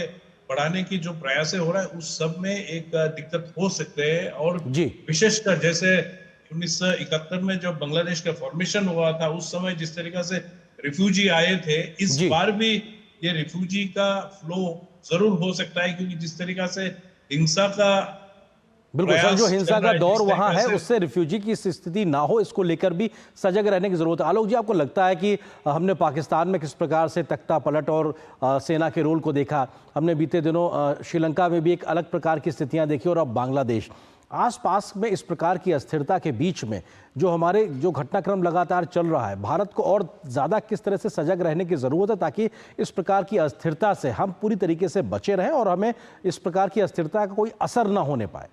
बढ़ाने की जो प्रयास हो रहा है, उस सब में एक दिक्कत हो सकते हैं। और विशेषकर जैसे 1971 में जब बांग्लादेश का फॉर्मेशन हुआ था, उस समय जिस तरीका से रिफ्यूजी आए थे, इस बार भी ये रिफ्यूजी का फ्लो जरूर हो सकता है, क्योंकि जिस तरीका से हिंसा का बिल्कुल सर, जो हिंसा का दौर वहां है उससे रिफ्यूजी की स्थिति ना हो, इसको लेकर भी सजग रहने की जरूरत है। आलोक जी, आपको लगता है कि हमने पाकिस्तान में किस प्रकार से तख्ता पलट और सेना के रोल को देखा, हमने बीते दिनों श्रीलंका में भी एक अलग प्रकार की स्थितियां देखी, और अब बांग्लादेश, आसपास में इस प्रकार की अस्थिरता के बीच में जो घटनाक्रम लगातार चल रहा है, भारत को और ज़्यादा किस तरह से सजग रहने की ज़रूरत है ताकि इस प्रकार की अस्थिरता से हम पूरी तरीके से बचे रहें और हमें इस प्रकार की अस्थिरता का कोई असर ना होने पाए?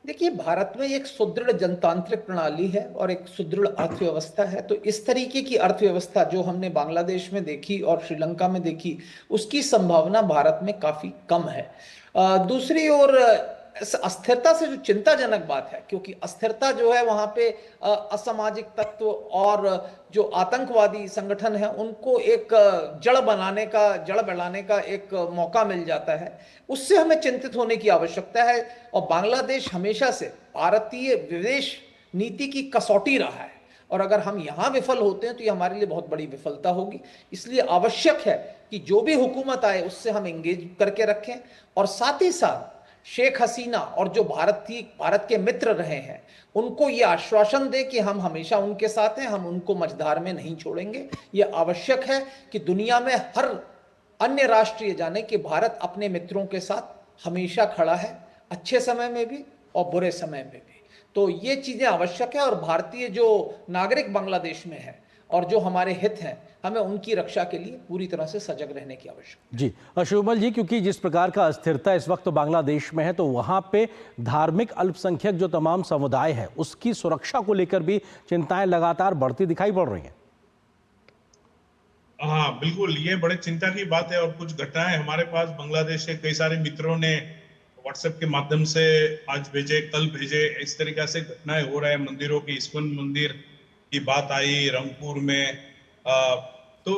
देखिए, भारत में एक सुदृढ़ जनतांत्रिक प्रणाली है और एक सुदृढ़ अर्थव्यवस्था है। तो इस तरीके की अर्थव्यवस्था जो हमने बांग्लादेश में देखी और श्रीलंका में देखी, उसकी संभावना भारत में काफी कम है। दूसरी ओर अस्थिरता से जो चिंताजनक बात है, क्योंकि अस्थिरता जो है वहां पे असामाजिक तत्व और जो आतंकवादी संगठन है उनको एक जड़ बढ़ाने का एक मौका मिल जाता है, उससे हमें चिंतित होने की आवश्यकता है। और बांग्लादेश हमेशा से भारतीय विदेश नीति की कसौटी रहा है, और अगर हम यहाँ विफल होते हैं तो ये हमारे लिए बहुत बड़ी विफलता होगी। इसलिए आवश्यक है कि जो भी हुकूमत आए उससे हम एंगेज करके रखें, और साथ ही साथ शेख हसीना और जो भारत के मित्र रहे हैं उनको ये आश्वासन दे कि हम हमेशा उनके साथ हैं, हम उनको मझधार में नहीं छोड़ेंगे। ये आवश्यक है कि दुनिया में हर अन्य राष्ट्र ये जाने कि भारत अपने मित्रों के साथ हमेशा खड़ा है, अच्छे समय में भी और बुरे समय में भी। तो ये चीजें आवश्यक है, और भारतीय जो नागरिक बांग्लादेश में है और जो हमारे हित हैं, हमें उनकी रक्षा के लिए पूरी तरह से सजग रहने की आवश्यकता जी। शिवमल जी, क्योंकि जिस प्रकार का अस्थिरता इस वक्त बांग्लादेश में है, तो वहां पे धार्मिक अल्पसंख्यक जो तमाम समुदाय है उसकी सुरक्षा को लेकर भी चिंताएं लगातार बढ़ती दिखाई पड़ रही हैं। हाँ बिल्कुल, ये बड़े चिंता की बात है। और कुछ घटनाएं हमारे पास बांग्लादेश के कई सारे मित्रों ने व्हाट्सएप के माध्यम से आज भेजे, कल भेजे, इस तरीके से घटनाएं हो रहा है। मंदिरों की, इस्कॉन मंदिर की बात आई रंगपुर में। तो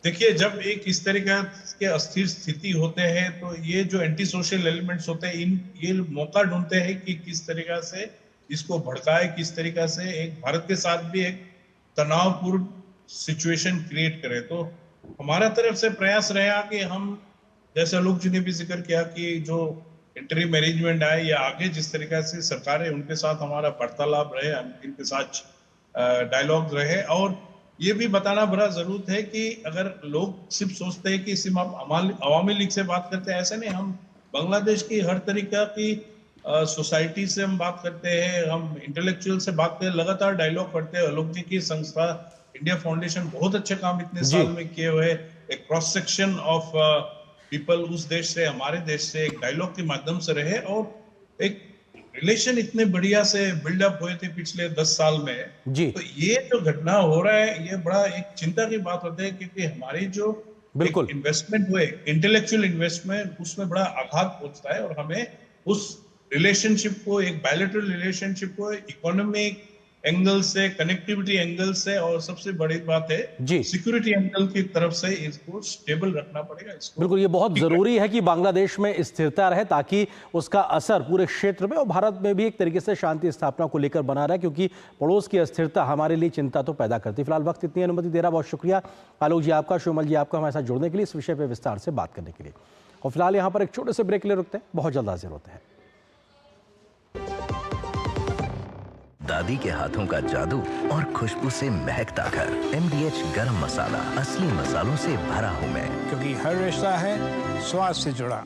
देखिए, जब एक इस तरीके के अस्थिर स्थिति होते हैं तो ये जो एंटी सोशल एलिमेंट्स होते हैं, ये मौका ढूंढते हैं कि किस तरीका से इसको भड़काए, किस तरीका से एक भारत के साथ भी एक तनावपूर्ण सिचुएशन क्रिएट करे। तो हमारा तरफ से प्रयास रहेगा कि हम, जैसे आलोक जी ने भी जिक्र किया, कि जो इंटरिम मैनेजमेंट आए या आगे जिस तरीके से सरकार है उनके साथ हमारा वार्तालाप रहे, इनके साथ डायलॉग रहे, और ये भी बताना बड़ा जरूरत है कि अगर लोग सिर्फ सोचते हैं कि सिर्फ हम अवामी लीग से बात करते हैं, ऐसे नहीं। हम बांग्लादेश की हर तरीका की सोसाइटी से हम बात करते हैं, हम इंटेलेक्चुअल से बात करते हैं, लगातार डायलॉग करते हैं। आलोक जी की संस्था इंडिया फाउंडेशन बहुत अच्छे काम इतने साल में किए हुए, एक क्रॉस सेक्शन ऑफ पीपल उस देश से, हमारे देश से, एक डायलॉग के माध्यम से रहे और एक रिलेशन इतने बढ़िया से बिल्डअप हुए थे पिछले 10 साल में जी। तो ये जो घटना हो रहा है, ये बड़ा एक चिंता की बात होती है, क्योंकि हमारी जो बिल्कुल इन्वेस्टमेंट हुए, इंटेलेक्चुअल इन्वेस्टमेंट, उसमें बड़ा आघात पहुंचता है। और हमें उस रिलेशनशिप को, एक बायलैटरल रिलेशनशिप को इकोनॉमिक एंगल से, कनेक्टिविटी एंगल से, और सबसे बड़ी बात है जी सिक्योरिटी एंगल की तरफ से इसको स्टेबल रखना पड़ेगा। इसको बिल्कुल ये बहुत जरूरी है कि बांग्लादेश में स्थिरता रहे, ताकि उसका असर पूरे क्षेत्र में और भारत में भी एक तरीके से शांति स्थापना को लेकर बना रहे, क्योंकि पड़ोस की अस्थिरता हमारे लिए चिंता तो पैदा करती है। फिलहाल वक्त इतनी अनुमति दे रहा, बहुत शुक्रिया आलोक जी आपका, शिवमल जी आपका हमारे साथ जुड़ने के लिए, इस विषय पर विस्तार से बात करने के लिए। और फिलहाल यहाँ पर एक छोटे से ब्रेक के लिए रुकते हैं, बहुत जल्द हाजिर होते हैं। दादी के हाथों का जादू और खुशबू से महकता घर। MDH गरम मसाला, असली मसालों से भरा हूँ मैं, क्योंकि हर रिश्ता है स्वाद से जुड़ा।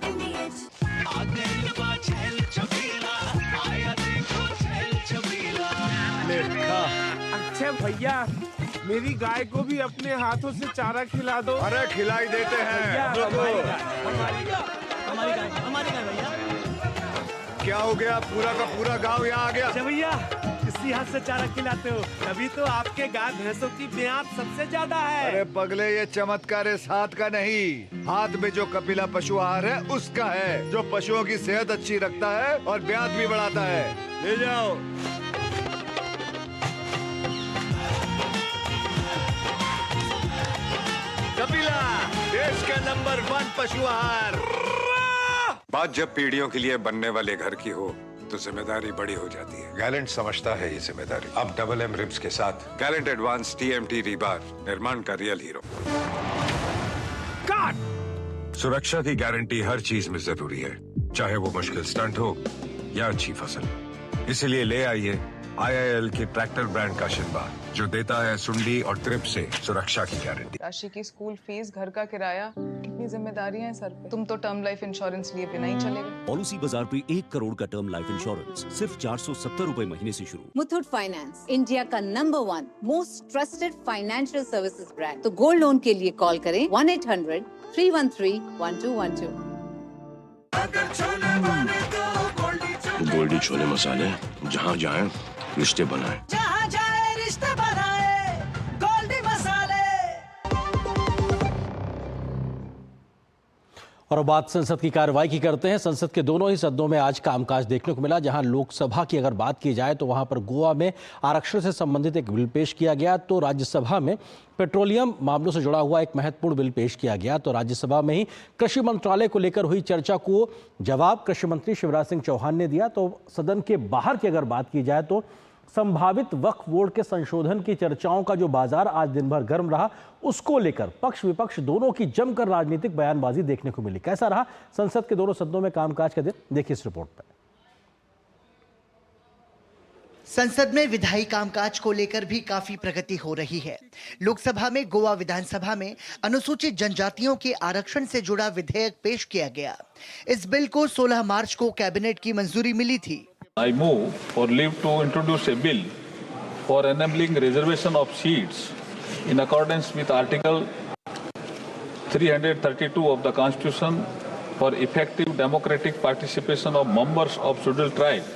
अच्छा भैया, मेरी गाय को भी अपने हाथों से चारा खिला दो। अरे खिलाई देते हैं। हमारी गाय भैया। क्या हो गया, पूरा का पूरा गांव यहाँ आ गया? भैया इसी हाथ से चारा खिलाते हो, तभी तो आपके गाय भैंसों की ब्याज सबसे ज्यादा है। अरे पगले, ये चमत्कार इस हाथ का नहीं, हाथ में जो कपिला पशु आहार है उसका है, जो पशुओं की सेहत अच्छी रखता है और ब्याज भी बढ़ाता है। ले जाओ। कपिला, देश का नंबर 1 पशु आहार। बात जब पीढ़ियों के लिए बनने वाले घर की हो तो जिम्मेदारी बड़ी हो जाती है। गैलेंट समझता है ये जिम्मेदारी। अब डबल M रिब्स के साथ गैलेंट एडवांस TMT रीबार, निर्माण का रियल हीरो। सुरक्षा की गारंटी हर चीज में जरूरी है, चाहे वो मुश्किल स्टंट हो या अच्छी फसल। इसलिए ले आइए IIL के ट्रैक्टर ब्रांड का शिनबार, जो देता है सुंडी और ट्रिप से सुरक्षा की गारंटी। राशि की स्कूल फीस, घर का किराया, कितनी जिम्मेदारियां हैं सर पे। तुम तो टर्म लाइफ इंश्योरेंस लिए बिना ही चलेगा। पॉलिसी बाजार पे 1 करोड़ का टर्म लाइफ इंश्योरेंस सिर्फ 470 रुपए महीने से शुरू। मुथूट फाइनेंस, इंडिया का number 1 most trusted financial services brand. तो गोल्ड लोन के लिए कॉल करें 1-800-313-1212। गोल्डी छोले मसाले, जहाँ जाए रिश्ते बनाए, जहाँ जाए रिश्ते बनाए, गोल्डी मसाले। और अब बात संसद की कार्रवाई की करते हैं। संसद के दोनों ही सदनों में आज कामकाज देखने को मिला। जहां लोकसभा की अगर बात की जाए तो वहां पर गोवा में आरक्षण से संबंधित एक बिल पेश किया गया, तो राज्यसभा में पेट्रोलियम मामलों से जुड़ा हुआ एक महत्वपूर्ण बिल पेश किया गया। तो राज्यसभा में ही कृषि मंत्रालय को लेकर हुई चर्चा को जवाब कृषि मंत्री शिवराज सिंह चौहान ने दिया। तो सदन के बाहर की अगर बात की जाए तो संभावित वक्फ बोर्ड के संशोधन की चर्चाओं का जो बाजार आज दिन भर गर्म रहा, उसको लेकर पक्ष विपक्ष दोनों की जमकर राजनीतिक बयानबाजी देखने को मिली। कैसा रहा संसद के दोनों सदनों में कामकाज का दिन, देखिए इस रिपोर्ट पर। संसद में विधायी कामकाज को लेकर भी काफी प्रगति हो रही है। लोकसभा में गोवा विधानसभा में अनुसूचित जनजातियों के आरक्षण से जुड़ा विधेयक पेश किया गया। इस बिल को 16 मार्च को कैबिनेट की मंजूरी मिली थी। I move for leave to introduce a bill for enabling reservation of seats in accordance with Article 332 of the Constitution for effective democratic participation of members of scheduled tribe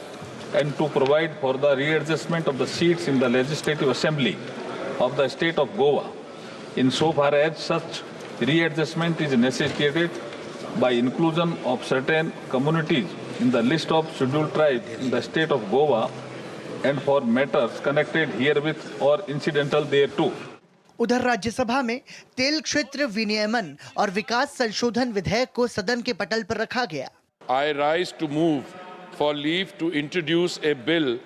and to provide for the readjustment of the seats in the Legislative Assembly of the state of Goa insofar as such readjustment is necessitated by inclusion of certain communities in the list of scheduled tribes in the state of Goa and for matters connected herewith or incidental thereto. उधर राज्यसभा में तेल क्षेत्र विनियमन और विकास संशोधन विधेयक को सदन के पटल पर रखा गया। I rise to move for leave to introduce a bill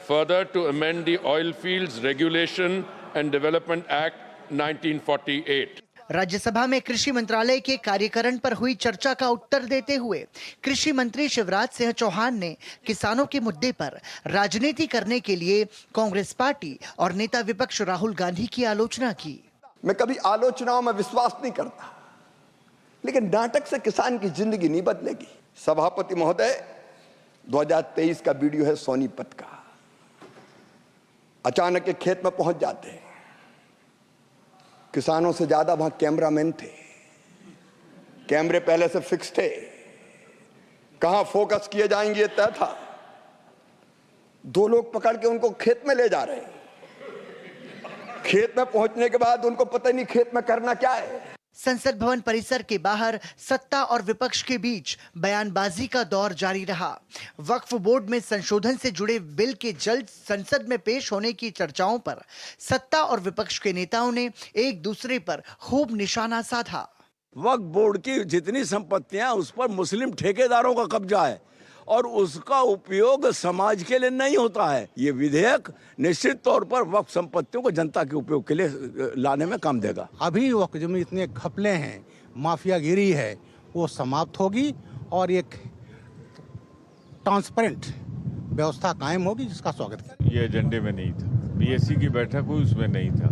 further to amend the Oil Fields Regulation and Development Act 1948. Rajya Sabha में कृषि मंत्रालय के कार्यकरण पर हुई चर्चा का उत्तर देते हुए कृषि मंत्री शिवराज सिंह चौहान ने किसानों के मुद्दे पर राजनीति करने के लिए कांग्रेस पार्टी और नेता विपक्ष राहुल गांधी की आलोचना की। मैं कभी आलोचनाओं में विश्वास नहीं करता, लेकिन नाटक से किसान की जिंदगी नहीं बदलेगी। सभापति महोदय, 2023 का वीडियो है सोनीपत का। अचानक के खेत में पहुंच जाते हैं, किसानों से ज्यादा वहां कैमरामैन थे, कैमरे पहले से फिक्स थे, कहां फोकस किए जाएंगे ये तय था। 2 लोग पकड़ के उनको खेत में ले जा रहे हैं। खेत में पहुंचने के बाद उनको पता नहीं खेत में करना क्या है। संसद भवन परिसर के बाहर सत्ता और विपक्ष के बीच बयानबाजी का दौर जारी रहा। वक्फ बोर्ड में संशोधन से जुड़े बिल के जल्द संसद में पेश होने की चर्चाओं पर सत्ता और विपक्ष के नेताओं ने एक दूसरे पर खूब निशाना साधा। वक्फ बोर्ड की जितनी संपत्तियां उस पर मुस्लिम ठेकेदारों का कब्जा है और उसका उपयोग समाज के लिए नहीं होता है। ये विधेयक निश्चित तौर पर वक्फ संपत्तियों को जनता के उपयोग के लिए लाने में काम देगा। अभी वक्फ में इतने घपले हैं, माफियागिरी है, वो समाप्त होगी और एक ट्रांसपेरेंट व्यवस्था कायम होगी, जिसका स्वागत करें। ये एजेंडे में नहीं था, बीएससी की बैठक हुई उसमें नहीं था।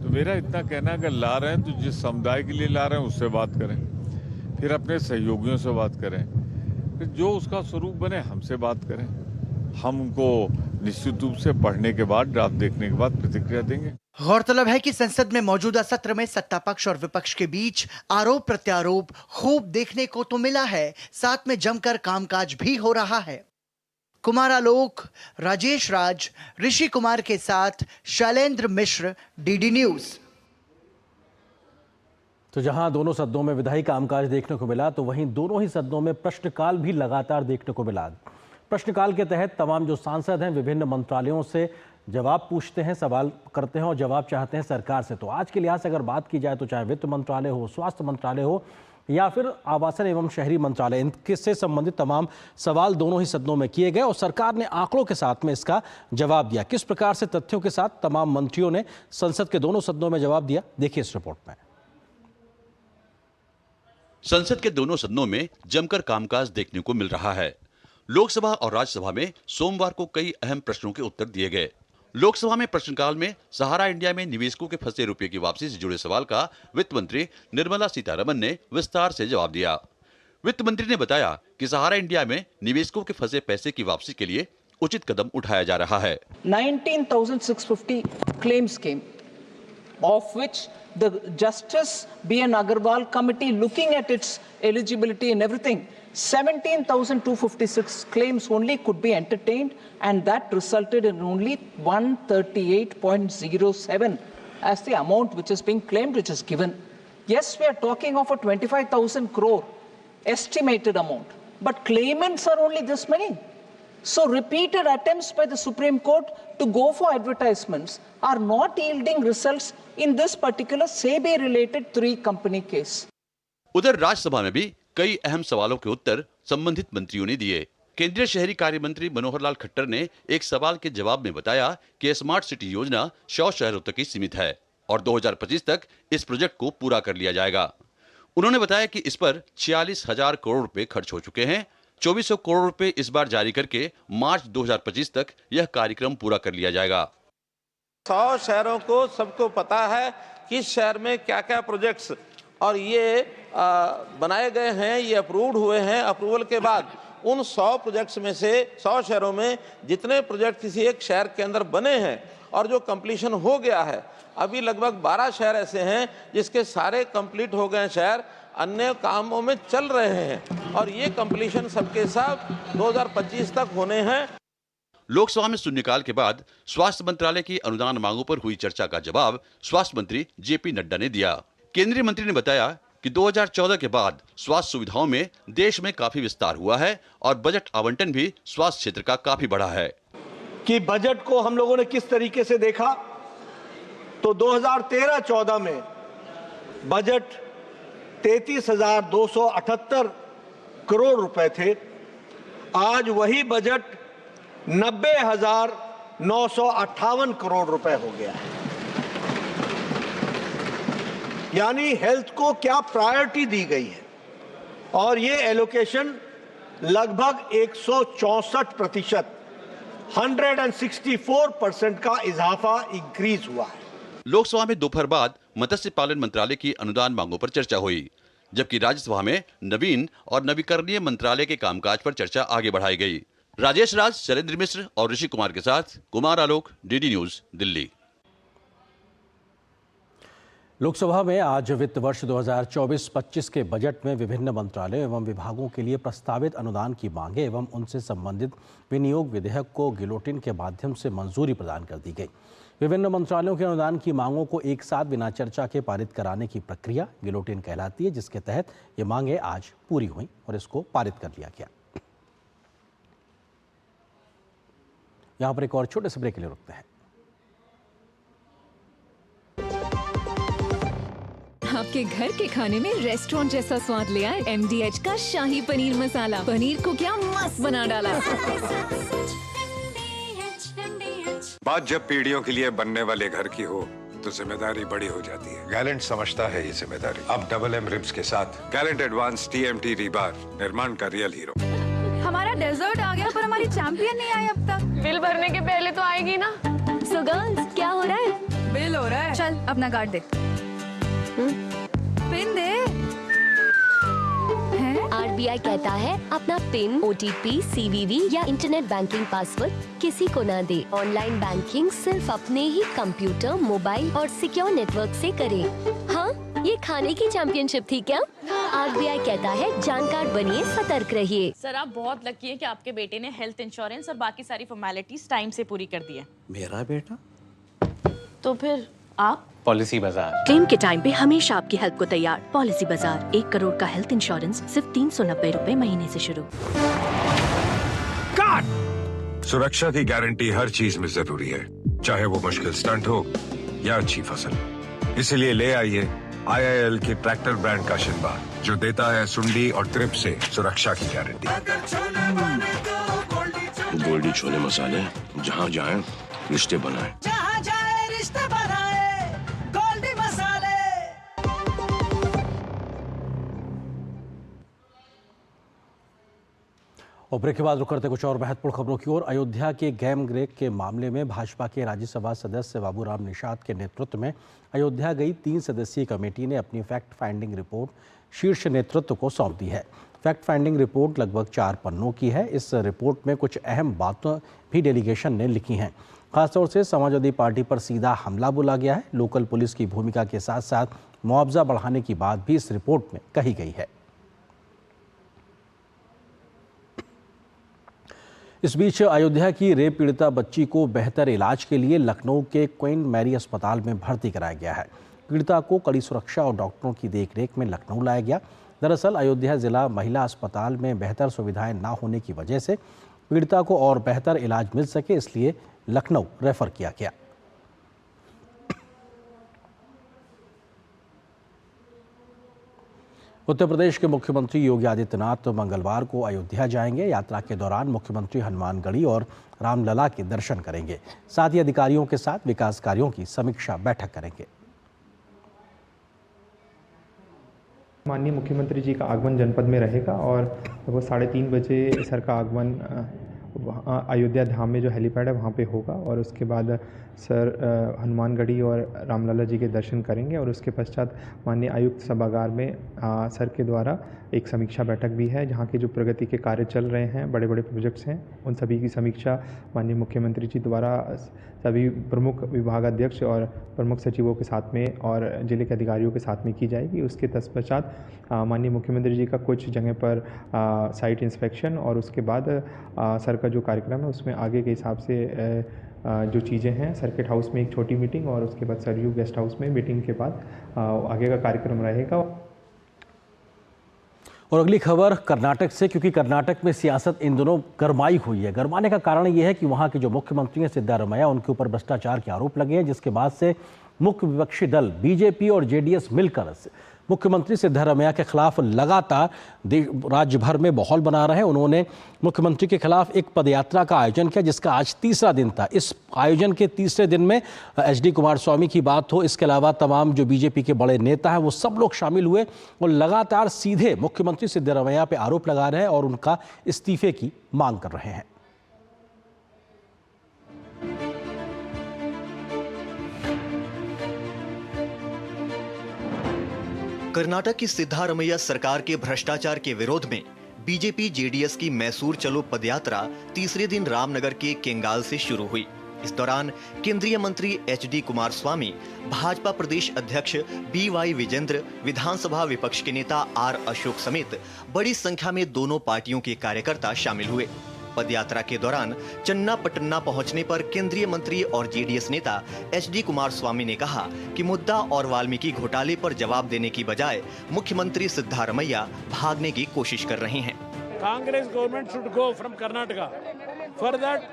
तो मेरा इतना कहना है अगर ला रहे हैं तो जिस समुदाय के लिए ला रहे हैं उससे बात करें, फिर अपने सहयोगियों से बात करें, फिर जो उसका स्वरूप बने हमसे बात करें। हम उनको निश्चित रूप से पढ़ने के बाद, ड्राफ्ट देखने के बाद प्रतिक्रिया देंगे। गौरतलब है कि संसद में मौजूदा सत्र में सत्ता पक्ष और विपक्ष के बीच आरोप प्रत्यारोप खूब देखने को तो मिला है, साथ में जमकर कामकाज भी हो रहा है। कुमारालोक, राजेश राज, ऋषि कुमार के साथ शैलेंद्र मिश्र, डीडी न्यूज। तो जहां दोनों सदनों में विधायी कामकाज देखने को मिला, तो वहीं दोनों ही सदनों में प्रश्नकाल भी लगातार देखने को मिला। प्रश्नकाल के तहत तमाम जो सांसद हैं विभिन्न मंत्रालयों से जवाब पूछते हैं, सवाल करते हैं और जवाब चाहते हैं सरकार से। तो आज के लिहाज से अगर बात की जाए तो चाहे वित्त मंत्रालय हो, स्वास्थ्य मंत्रालय हो या फिर आवासन एवं शहरी मंत्रालय, इनसे संबंधित तमाम सवाल दोनों ही सदनों में किए गए और सरकार ने आंकड़ों के साथ में इसका जवाब दिया। किस प्रकार से तथ्यों के साथ तमाम मंत्रियों ने संसद के दोनों सदनों में जवाब दिया, देखिए इस रिपोर्ट में। संसद के दोनों सदनों में जमकर कामकाज देखने को मिल रहा है। लोकसभा और राज्यसभा में सोमवार को कई अहम प्रश्नों के उत्तर दिए गए। लोकसभा में प्रश्नकाल में सहारा इंडिया में निवेशकों के फंसे रुपए की वापसी से जुड़े सवाल का वित्त मंत्री निर्मला सीतारमण ने विस्तार से जवाब दिया। वित्त मंत्री ने बताया कि सहारा इंडिया में निवेशकों के फंसे पैसे की वापसी के लिए उचित कदम उठाया जा रहा है। 19,650 claims came, of which the Justice B.N. Agarwal committee, looking at its eligibility and everything, 17,256 claims only could be entertained, and that resulted in only 138.07 as the amount which is being claimed, which is given. Yes, we are talking of a 25,000 crore estimated amount, but claimants are only this many. So repeated attempts by the Supreme Court to go for advertisements are not yielding results in this particular SEBI-related 3-company case. उधर राज्यसभा में भी कई अहम सवालों के उत्तर संबंधित मंत्रियों ने दिए। केंद्रीय शहरी कार्य मंत्री मनोहर लाल खट्टर ने एक सवाल के जवाब में बताया कि स्मार्ट सिटी योजना 100 शहरों तक ही सीमित है और 2025 तक इस प्रोजेक्ट को पूरा कर लिया जाएगा। उन्होंने बताया कि इस पर 46,000 करोड़ रुपए खर्च हो चुके हैं। 2400 करोड़ रुपए इस बार जारी करके मार्च 2025 तक यह कार्यक्रम पूरा कर लिया जाएगा। 100 शहरों को सबको पता है कि शहर में क्या क्या प्रोजेक्ट्स और ये बनाए गए हैं, ये अप्रूव्ड हुए हैं। अप्रूवल के बाद उन 100 प्रोजेक्ट्स में से 100 शहरों में जितने प्रोजेक्ट किसी एक शहर के अंदर बने हैं और जो कंप्लीशन हो गया है, अभी लगभग 12 शहर ऐसे हैं जिसके सारे कंप्लीट हो गए शहर अन्य कामों में चल रहे हैं और ये कंप्लीशन सबके सब 2025 तक होने हैं। लोकसभा में शून्यकाल के बाद स्वास्थ्य मंत्रालय की अनुदान मांगों पर हुई चर्चा का जवाब स्वास्थ्य मंत्री जेपी नड्डा ने दिया। केंद्रीय मंत्री ने बताया कि 2014 के बाद स्वास्थ्य सुविधाओं में देश में काफी विस्तार हुआ है और बजट आवंटन भी स्वास्थ्य क्षेत्र का काफी बढ़ा है। कि बजट को हम लोगों ने किस तरीके से देखा, तो 2013-14 में बजट 33,278 करोड़ रुपए थे। आज वही बजट 90,958 करोड़ रुपए हो गया है। यानी हेल्थ को क्या प्रायोरिटी दी गई है, और ये एलोकेशन लगभग 164%, 164% का इजाफा इंक्रीज हुआ है। लोकसभा में दोपहर बाद मत्स्य पालन मंत्रालय की अनुदान मांगों पर चर्चा हुई, जबकि राज्यसभा में नवीन और नवीकरणीय मंत्रालय के कामकाज पर चर्चा आगे बढ़ाई गई। राजेश राज, शैलेंद्र मिश्र और ऋषि कुमार के साथ कुमार आलोक, डीडी न्यूज, दिल्ली। लोकसभा में आज वित्त वर्ष 2024-25 के बजट में विभिन्न मंत्रालयों एवं विभागों के लिए प्रस्तावित अनुदान की मांगे एवं उनसे संबंधित विनियोग विधेयक को गिलोटिन के माध्यम से मंजूरी प्रदान कर दी गई। विभिन्न मंत्रालयों के अनुदान की मांगों को एक साथ बिना चर्चा के पारित कराने की प्रक्रिया गिलोटिन कहलाती है, जिसके तहत ये मांगे आज पूरी हुई और इसको पारित कर लिया गया। यहां पर एक और छोटे से ब्रेक के लिए रुकते हैं। आपके घर के खाने में रेस्टोरेंट जैसा स्वाद ले आए MDH का शाही पनीर मसाला। पनीर को क्या मस्त बना डाला। बात जब पीढ़ियों के लिए बनने वाले घर की हो तो जिम्मेदारी बड़ी हो जाती है। गैलेंट समझता है ये जिम्मेदारी। अब डबल M रिब्स के साथ गैलेंट एडवांस TMT रीबार, निर्माण का रियल हीरो। हमारा डेजर्ट आ गया पर हमारी चैंपियन नहीं आई अब तक। बिल भरने के पहले तो आएगी ना। सो गर्ल्स, क्या हो रहा है? बिल हो रहा है। चल अपना कार्ड दे। पिन दे। RBI कहता है अपना पिन, OTP, CVV या इंटरनेट बैंकिंग पासवर्ड किसी को ना दे। ऑनलाइन बैंकिंग सिर्फ अपने ही कंप्यूटर, मोबाइल और सिक्योर नेटवर्क से करें। हाँ, ये खाने की चैंपियनशिप थी क्या? RBI कहता है जानकार बनिए, सतर्क रहिए। सर, आप बहुत लकी है कि आपके बेटे ने हेल्थ इंश्योरेंस और बाकी सारी फॉर्मेलिटीज टाइम से पूरी कर दी है। मेरा बेटा? तो फिर आप? पॉलिसी बाजार। क्लेम के टाइम पे हमेशा आपकी हेल्प को तैयार। पॉलिसी बाजार, 1 करोड़ का हेल्थ इंश्योरेंस सिर्फ 390 रुपए महीने से शुरू। सुरक्षा की गारंटी हर चीज में जरूरी है, चाहे वो मुश्किल स्टंट हो या अच्छी फसल। इसलिए ले आइए IIL के ट्रैक्टर ब्रांड का शिनबा, जो देता है सुंडी और ट्रिप से सुरक्षा की गारंटी। गोल्डी छोले मसाले, जहाँ जाए रिश्ते बनाए। जहाँ जाए रिश्ते बनाए, गोल्डी मसाले। और ब्रेक के बाद रुक करते कुछ और महत्वपूर्ण खबरों की ओर। अयोध्या के गैंग रेप के मामले में भाजपा के राज्यसभा सदस्य बाबूराम निषाद के नेतृत्व में अयोध्या गई 3 सदस्यीय कमेटी ने अपनी फैक्ट फाइंडिंग रिपोर्ट शीर्ष नेतृत्व को सौंप दी है। फैक्ट फाइंडिंग रिपोर्ट लगभग 4 पन्नों की है। इस रिपोर्ट में कुछ अहम बातें भी डेलीगेशन ने लिखी हैं। खासतौर से समाजवादी पार्टी पर सीधा हमला बोला गया है। लोकल पुलिस की भूमिका के साथ साथ मुआवजा बढ़ाने की बात भी इस रिपोर्ट में कही गई है। इस बीच अयोध्या की रेप पीड़िता बच्ची को बेहतर इलाज के लिए लखनऊ के क्वीन मैरी अस्पताल में भर्ती कराया गया है। पीड़िता को कड़ी सुरक्षा और डॉक्टरों की देखरेख में लखनऊ लाया गया। दरअसल अयोध्या जिला महिला अस्पताल में बेहतर सुविधाएं न होने की वजह से पीड़िता को और बेहतर इलाज मिल सके, इसलिए लखनऊ रेफर किया गया। उत्तर प्रदेश के मुख्यमंत्री योगी आदित्यनाथ मंगलवार को अयोध्या जाएंगे। यात्रा के दौरान मुख्यमंत्री हनुमानगढ़ी और रामलला के दर्शन करेंगे। साथ ही अधिकारियों के साथ विकास कार्यों की समीक्षा बैठक करेंगे। माननीय मुख्यमंत्री जी का आगमन जनपद में रहेगा और वो 3:30 बजे सर का आगमन अयोध्या धाम में जो हेलीपैड है वहाँ पे होगा और उसके बाद सर हनुमानगढ़ी और रामलला जी के दर्शन करेंगे और उसके पश्चात माननीय आयुक्त सभागार में सर के द्वारा एक समीक्षा बैठक भी है, जहाँ के जो प्रगति के कार्य चल रहे हैं, बड़े बड़े प्रोजेक्ट्स हैं, उन सभी की समीक्षा माननीय मुख्यमंत्री जी द्वारा सभी प्रमुख विभागाध्यक्ष और प्रमुख सचिवों के साथ में और जिले के अधिकारियों के साथ में की जाएगी। उसके तत्पश्चात माननीय मुख्यमंत्री जी का कुछ जगह पर साइट इंस्पेक्शन और उसके बाद सर का जो कार्यक्रम है उसमें आगे के हिसाब से जो चीज़ें हैं, सर्किट हाउस में एक छोटी मीटिंग और उसके बाद सरयू गेस्ट हाउस में मीटिंग के बाद आगे का कार्यक्रम रहेगा। और अगली खबर कर्नाटक से, क्योंकि कर्नाटक में सियासत इन दिनों गरमाई हुई है। गरमाने का कारण यह है कि वहां के जो मुख्यमंत्री हैं सिद्धारमैया, उनके ऊपर भ्रष्टाचार के आरोप लगे हैं, जिसके बाद से मुख्य विपक्षी दल बीजेपी और जेडीएस मिलकर मुख्यमंत्री सिद्धारमैया के खिलाफ लगातार राज्य भर में माहौल बना रहे हैं। उन्होंने मुख्यमंत्री के खिलाफ एक पदयात्रा का आयोजन किया, जिसका आज तीसरा दिन था। इस आयोजन के तीसरे दिन में HD कुमारस्वामी की बात हो, इसके अलावा तमाम जो बीजेपी के बड़े नेता हैं वो सब लोग शामिल हुए और लगातार सीधे मुख्यमंत्री सिद्धारमैया पे आरोप लगा रहे हैं और उनका इस्तीफे की मांग कर रहे हैं। कर्नाटक की सिद्धारमैया सरकार के भ्रष्टाचार के विरोध में बीजेपी जेडीएस की मैसूर चलो पदयात्रा तीसरे दिन रामनगर के केंगाल से शुरू हुई। इस दौरान केंद्रीय मंत्री HD कुमारस्वामी, भाजपा प्रदेश अध्यक्ष BY विजेंद्र, विधानसभा विपक्ष के नेता R अशोक समेत बड़ी संख्या में दोनों पार्टियों के कार्यकर्ता शामिल हुए। पदयात्रा के दौरान चन्नापटन्ना पहुंचने पर केंद्रीय मंत्री और जेडीएस नेता HD कुमारस्वामी ने कहा कि मुद्दा और वाल्मीकि घोटाले पर जवाब देने की बजाय मुख्यमंत्री सिद्धारमैया भागने की कोशिश कर रहे हैं। Congress government should go from Karnataka. For that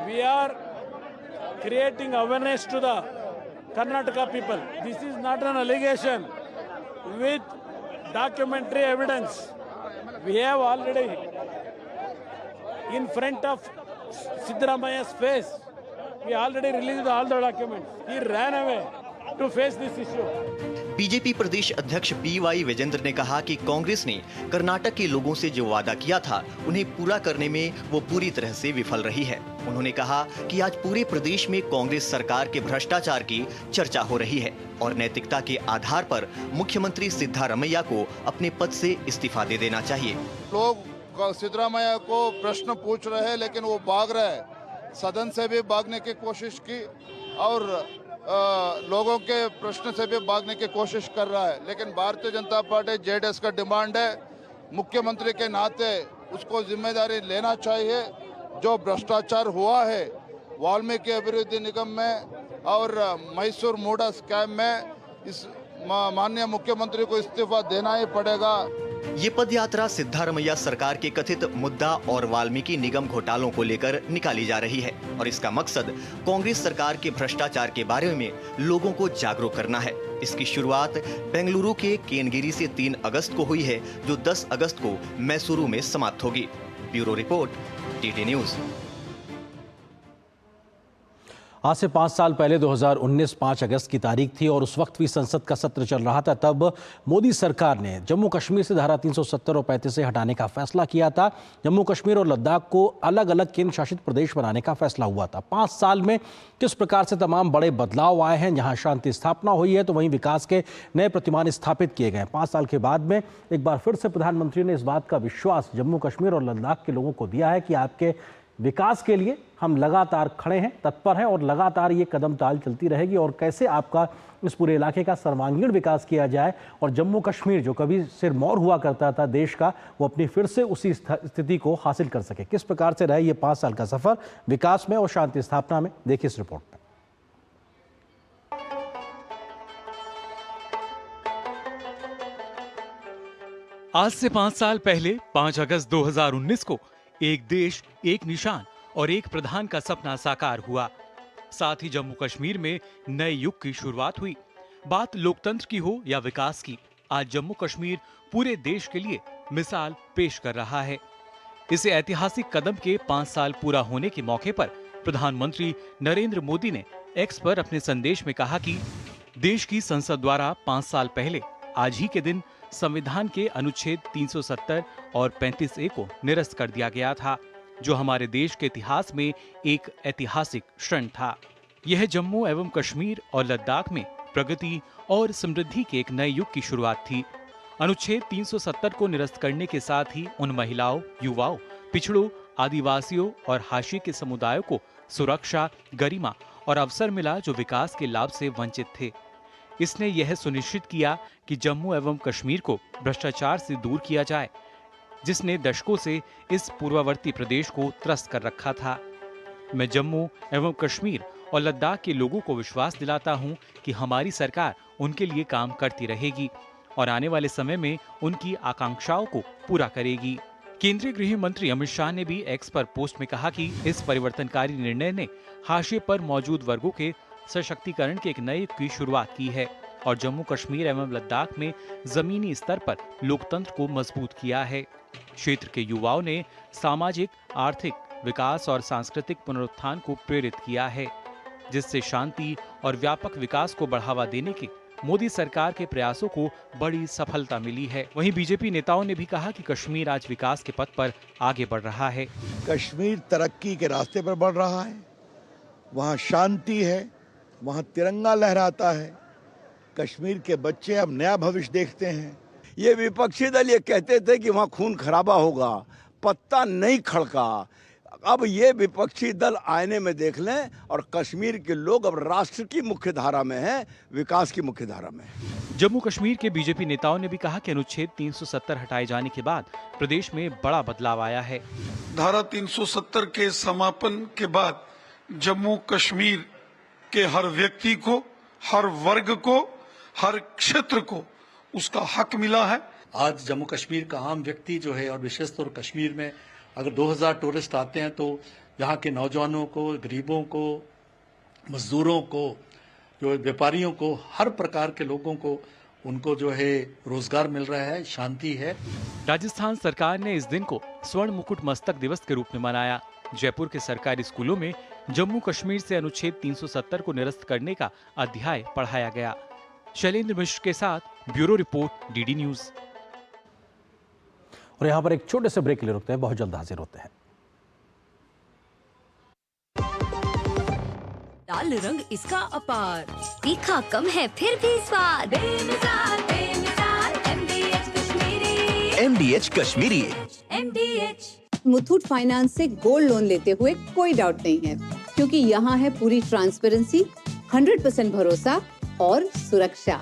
we are creating awareness to the Karnataka people. This is not an allegation. With documentary evidence, we have already in front of Siddaramaia's face, we already released all the documents. He ran away to face this issue. BJP प्रदेश अध्यक्ष BY Vijendra ने कहा कि कांग्रेस ने कर्नाटक के लोगों से जो वादा किया था उन्हें पूरा करने में वो पूरी तरह से विफल रही है। उन्होंने कहा कि आज पूरे प्रदेश में कांग्रेस सरकार के भ्रष्टाचार की चर्चा हो रही है और नैतिकता के आधार पर मुख्यमंत्री सिद्धारमैया को अपने पद से इस्तीफा दे देना चाहिए। लोग सिद्धारमैया को प्रश्न पूछ रहे हैं लेकिन वो भाग रहे हैं। सदन से भी भागने की कोशिश की और लोगों के प्रश्न से भी भागने की कोशिश कर रहा है, लेकिन भारतीय जनता पार्टी जेडीएस का डिमांड है मुख्यमंत्री के नाते उसको जिम्मेदारी लेना चाहिए। जो भ्रष्टाचार हुआ है वाल्मीकि अभिवृद्धि निगम में और मैसूर मूडा स्कैम में, इस माननीय मुख्यमंत्री को इस्तीफा देना ही पड़ेगा। ये पदयात्रा सिद्धारमैया सरकार के कथित मुद्दा और वाल्मीकि निगम घोटालों को लेकर निकाली जा रही है और इसका मकसद कांग्रेस सरकार के भ्रष्टाचार के बारे में लोगों को जागरूक करना है। इसकी शुरुआत बेंगलुरु के केनगिरी से 3 अगस्त को हुई है, जो 10 अगस्त को मैसूरू में समाप्त होगी। Bureau report, DD news. आज से 5 साल पहले 2019 5 अगस्त की तारीख थी और उस वक्त भी संसद का सत्र चल रहा था। तब मोदी सरकार ने जम्मू कश्मीर से धारा 370 और 35 से हटाने का फैसला किया था। जम्मू कश्मीर और लद्दाख को अलग अलग केंद्र शासित प्रदेश बनाने का फैसला हुआ था। 5 साल में किस प्रकार से तमाम बड़े बदलाव आए हैं, जहां शांति स्थापना हुई है तो वहीं विकास के नए प्रतिमान स्थापित किए गए। 5 साल के बाद में एक बार फिर से प्रधानमंत्री ने इस बात का विश्वास जम्मू कश्मीर और लद्दाख के लोगों को दिया है कि आपके विकास के लिए हम लगातार खड़े हैं, तत्पर हैं और लगातार ये कदम ताल चलती रहेगी और कैसे आपका इस पूरे इलाके का सर्वांगीण विकास किया जाए और जम्मू कश्मीर जो कभी सिरमौर हुआ करता था देश का, वो अपनी फिर से उसी स्थिति को हासिल कर सके। किस प्रकार से रहे ये 5 साल का सफर विकास में और शांति स्थापना में, देखिए इस रिपोर्ट में। आज से 5 साल पहले 5 अगस्त 2019 को एक देश, एक निशान और एक प्रधान का सपना साकार हुआ। साथ ही जम्मू कश्मीर में नए युग की शुरुआत हुई। बात लोकतंत्र की हो या विकास की, आज जम्मू कश्मीर पूरे देश के लिए मिसाल पेश कर रहा है। इसे ऐतिहासिक कदम के 5 साल पूरा होने के मौके पर प्रधानमंत्री नरेंद्र मोदी ने एक्स पर अपने संदेश में कहा कि देश की संसद द्वारा 5 साल पहले आज ही के दिन संविधान के अनुच्छेद 370 और 35A को निरस्त कर दिया गया था, जो हमारे देश के इतिहास में एक ऐतिहासिक क्षण था। यह जम्मू एवं कश्मीर और लद्दाख में प्रगति और समृद्धि के एक नए युग की शुरुआत थी। अनुच्छेद 370 को निरस्त करने के साथ ही उन महिलाओं, युवाओं, पिछड़ों, आदिवासियों और हाशिए के समुदायों को सुरक्षा, गरिमा और अवसर मिला जो विकास के लाभ से वंचित थे। इसने यह सुनिश्चित किया कि जम्मू एवं कश्मीर को भ्रष्टाचार से दूर किया जाए, जिसने दशकों से इस पूर्ववर्ती प्रदेश को त्रस्त कर रखा था। मैं जम्मू एवं कश्मीर और लद्दाख के लोगों को विश्वास दिलाता हूं कि हमारी सरकार उनके लिए काम करती रहेगी और आने वाले समय में उनकी आकांक्षाओं को पूरा करेगी। केंद्रीय गृह मंत्री अमित शाह ने भी एक्स पर पोस्ट में कहा कि इस परिवर्तनकारी निर्णय ने हाशिए पर मौजूद वर्गों के सशक्तिकरण के एक नए युग की शुरुआत की है और जम्मू कश्मीर एवं लद्दाख में जमीनी स्तर पर लोकतंत्र को मजबूत किया है। क्षेत्र के युवाओं ने सामाजिक, आर्थिक विकास और सांस्कृतिक पुनरुत्थान को प्रेरित किया है, जिससे शांति और व्यापक विकास को बढ़ावा देने के मोदी सरकार के प्रयासों को बड़ी सफलता मिली है। वहीं बीजेपी नेताओं ने भी कहा कि कश्मीर आज विकास के पथ पर आगे बढ़ रहा है। कश्मीर तरक्की के रास्ते पर बढ़ रहा है, वहाँ शांति है, वहाँ तिरंगा लहराता है, कश्मीर के बच्चे अब नया भविष्य देखते हैं। ये विपक्षी दल ये कहते थे कि वहाँ खून खराबा होगा, पत्ता नहीं खड़का। अब ये विपक्षी दल आईने में देख लें और कश्मीर के लोग अब राष्ट्र की मुख्य धारा में हैं, विकास की मुख्य धारा में। जम्मू कश्मीर के बीजेपी नेताओं ने भी कहा कि अनुच्छेद 370 हटाए जाने के बाद प्रदेश में बड़ा बदलाव आया है। धारा 370 के समापन के बाद जम्मू कश्मीर के हर व्यक्ति को, हर वर्ग को, हर क्षेत्र को उसका हक मिला है। आज जम्मू कश्मीर का आम व्यक्ति जो है और विशेष तौर कश्मीर में अगर 2000 टूरिस्ट आते हैं तो यहाँ के नौजवानों को, गरीबों को, मजदूरों को, जो व्यापारियों को, हर प्रकार के लोगों को उनको जो है रोजगार मिल रहा है, शांति है। राजस्थान सरकार ने इस दिन को स्वर्ण मुकुट मस्तक दिवस के रूप में मनाया। जयपुर के सरकारी स्कूलों में जम्मू कश्मीर से अनुच्छेद 370 को निरस्त करने का अध्याय पढ़ाया गया। शैलेंद्र मिश्र के साथ ब्यूरो रिपोर्ट, डीडी न्यूज। और यहाँ पर एक छोटे से ब्रेक ले रुकते हैं, बहुत जल्द हाजिर होते हैं। लाल रंग इसका अपार, तीखा कम है फिर भी स्वाद। बेमिसाल बेमिसाल MDH Kashmiri. MDH Kashmiri. MDH। Muthoot finance से गोल्ड लोन लेते हुए कोई डाउट नहीं है, क्योंकि यहाँ है पूरी ट्रांसपेरेंसी, 100% भरोसा और सुरक्षा।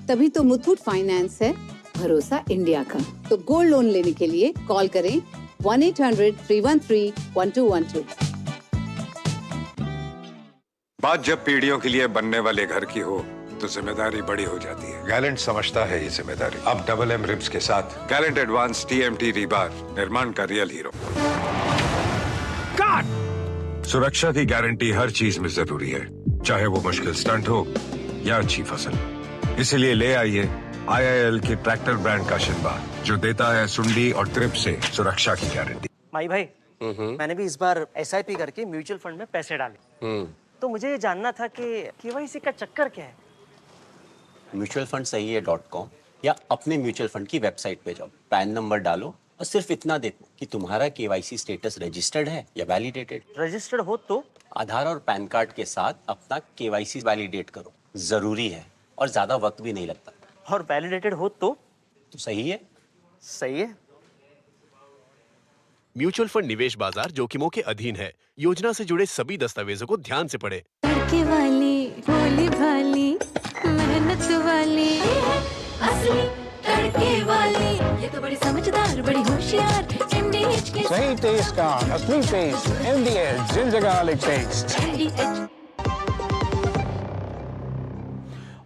तभी तो मुथूट फाइनेंस है भरोसा इंडिया का। तो गोल्ड लोन लेने के लिए कॉल करें 1-800-313-1212। बात जब पीढ़ियों के लिए बनने वाले घर की हो तो जिम्मेदारी बड़ी हो जाती है। गैलेंट समझता है ये जिम्मेदारी। अब डबल M रिब्स के साथ गैलेंट एडवांस TMT रीबार, निर्माण का रियल हीरो। सुरक्षा की गारंटी हर चीज में जरूरी है, चाहे वो मुश्किल स्टंट हो या अच्छी फसल। इसीलिए ले आइए IIL के ट्रैक्टर ब्रांड का शिनबा, जो देता है सुंडी और ट्रिप से सुरक्षा की गारंटी। माई भाई, मैंने भी इस बार SIP करके म्यूचुअल फंड में पैसे डाले, तो मुझे ये जानना था कि KYC का चक्कर क्या है। म्यूचुअल फंड सही है .com या अपने म्यूचुअल फंड की वेबसाइट पे जाओ, पैन नंबर डालो और सिर्फ इतना देखो कि तुम्हारा KYC स्टेटस रजिस्टर्ड है या वैलिडेटेड। रजिस्टर्ड हो तो आधार और पैन कार्ड के साथ अपना KYC वैलिडेट करो, जरूरी है और ज्यादा वक्त भी नहीं लगता। और वैलिडेटेड हो तो सही है। सही है। म्यूचुअल फंड निवेश बाजार जोखिमों के अधीन है। योजना से जुड़े सभी दस्तावेजों को ध्यान से पढ़ें। तड़के वाली, भोली भाली, मेहनत वाली, असली तड़के वाली, ये तो बड़ी समझदार, बड़ी होशियार। MDH के सही टेस्ट का असली test, MDH ginger garlic paste. MDH।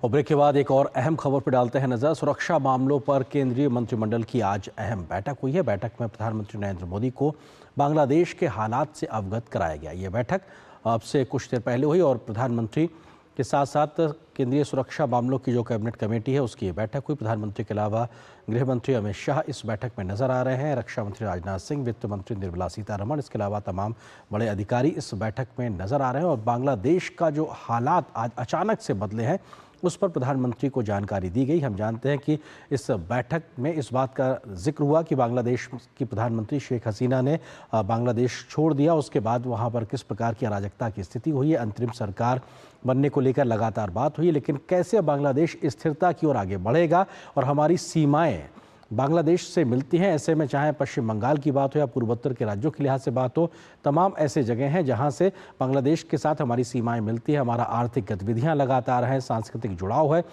और ब्रेक के बाद एक और अहम खबर पर डालते हैं नजर। सुरक्षा मामलों पर केंद्रीय मंत्रिमंडल की आज अहम बैठक हुई है। बैठक में प्रधानमंत्री नरेंद्र मोदी को बांग्लादेश के हालात से अवगत कराया गया। ये बैठक अब से कुछ देर पहले हुई और प्रधानमंत्री के साथ साथ केंद्रीय सुरक्षा मामलों की जो कैबिनेट कमेटी है उसकी ये बैठक हुई। प्रधानमंत्री के अलावा गृह मंत्री अमित शाह इस बैठक में नजर आ रहे हैं, रक्षा मंत्री राजनाथ सिंह, वित्त मंत्री निर्मला सीतारमण, इसके अलावा तमाम बड़े अधिकारी इस बैठक में नजर आ रहे हैं। और बांग्लादेश का जो हालात आज अचानक से बदले हैं उस पर प्रधानमंत्री को जानकारी दी गई। हम जानते हैं कि इस बैठक में इस बात का जिक्र हुआ कि बांग्लादेश की प्रधानमंत्री शेख हसीना ने बांग्लादेश छोड़ दिया, उसके बाद वहां पर किस प्रकार की अराजकता की स्थिति हुई है, अंतरिम सरकार बनने को लेकर लगातार बात हुई, लेकिन कैसे बांग्लादेश स्थिरता की ओर आगे बढ़ेगा और हमारी सीमाएं बांग्लादेश से मिलती हैं। ऐसे में चाहे पश्चिम बंगाल की बात हो या पूर्वोत्तर के राज्यों के लिहाज से बात हो, तमाम ऐसे जगह हैं जहां से बांग्लादेश के साथ हमारी सीमाएं मिलती हैं, हमारा आर्थिक गतिविधियां लगातार हैं, सांस्कृतिक जुड़ाव है।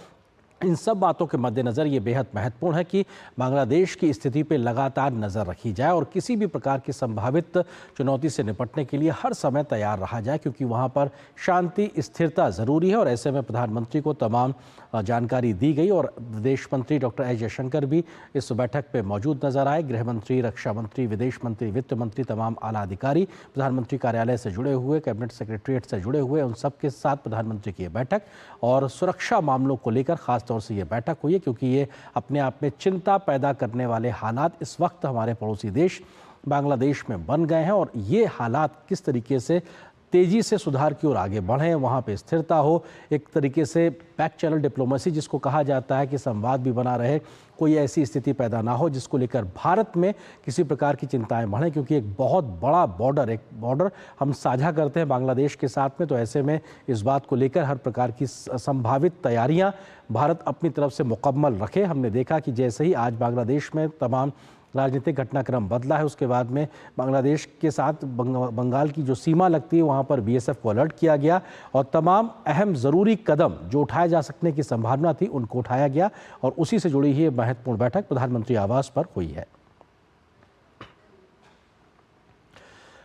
इन सब बातों के मद्देनज़र ये बेहद महत्वपूर्ण है कि बांग्लादेश की स्थिति पे लगातार नज़र रखी जाए और किसी भी प्रकार की संभावित चुनौती से निपटने के लिए हर समय तैयार रहा जाए, क्योंकि वहाँ पर शांति स्थिरता ज़रूरी है। और ऐसे में प्रधानमंत्री को तमाम जानकारी दी गई और विदेश मंत्री डॉक्टर एस जयशंकर भी इस बैठक पे मौजूद नजर आए। गृह मंत्री, रक्षा मंत्री, विदेश मंत्री, वित्त मंत्री, तमाम आला अधिकारी, प्रधानमंत्री कार्यालय से जुड़े हुए, कैबिनेट सेक्रेटरीट से जुड़े हुए, उन सब के साथ प्रधानमंत्री की बैठक और सुरक्षा मामलों को लेकर खास खासतौर से ये बैठक हुई है क्योंकि ये अपने आप में चिंता पैदा करने वाले हालात इस वक्त हमारे पड़ोसी देश बांग्लादेश में बन गए हैं और ये हालात किस तरीके से तेजी से सुधार की ओर आगे बढ़ें, वहाँ पे स्थिरता हो, एक तरीके से बैक चैनल डिप्लोमेसी जिसको कहा जाता है कि संवाद भी बना रहे, कोई ऐसी स्थिति पैदा ना हो जिसको लेकर भारत में किसी प्रकार की चिंताएं बढ़ें, क्योंकि एक बहुत बड़ा बॉर्डर हम साझा करते हैं बांग्लादेश के साथ में। तो ऐसे में इस बात को लेकर हर प्रकार की संभावित तैयारियां भारत अपनी तरफ से मुकम्मल रखे। हमने देखा कि जैसे ही आज बांग्लादेश में तमाम राजनीतिक घटनाक्रम बदला है, उसके बाद में बांग्लादेश के साथ बंगाल की जो सीमा लगती है वहाँ पर बीएसएफ को अलर्ट किया गया और तमाम अहम ज़रूरी कदम जो उठाए जा सकने की संभावना थी उनको उठाया गया और उसी से जुड़ी ये महत्वपूर्ण बैठक प्रधानमंत्री आवास पर हुई है।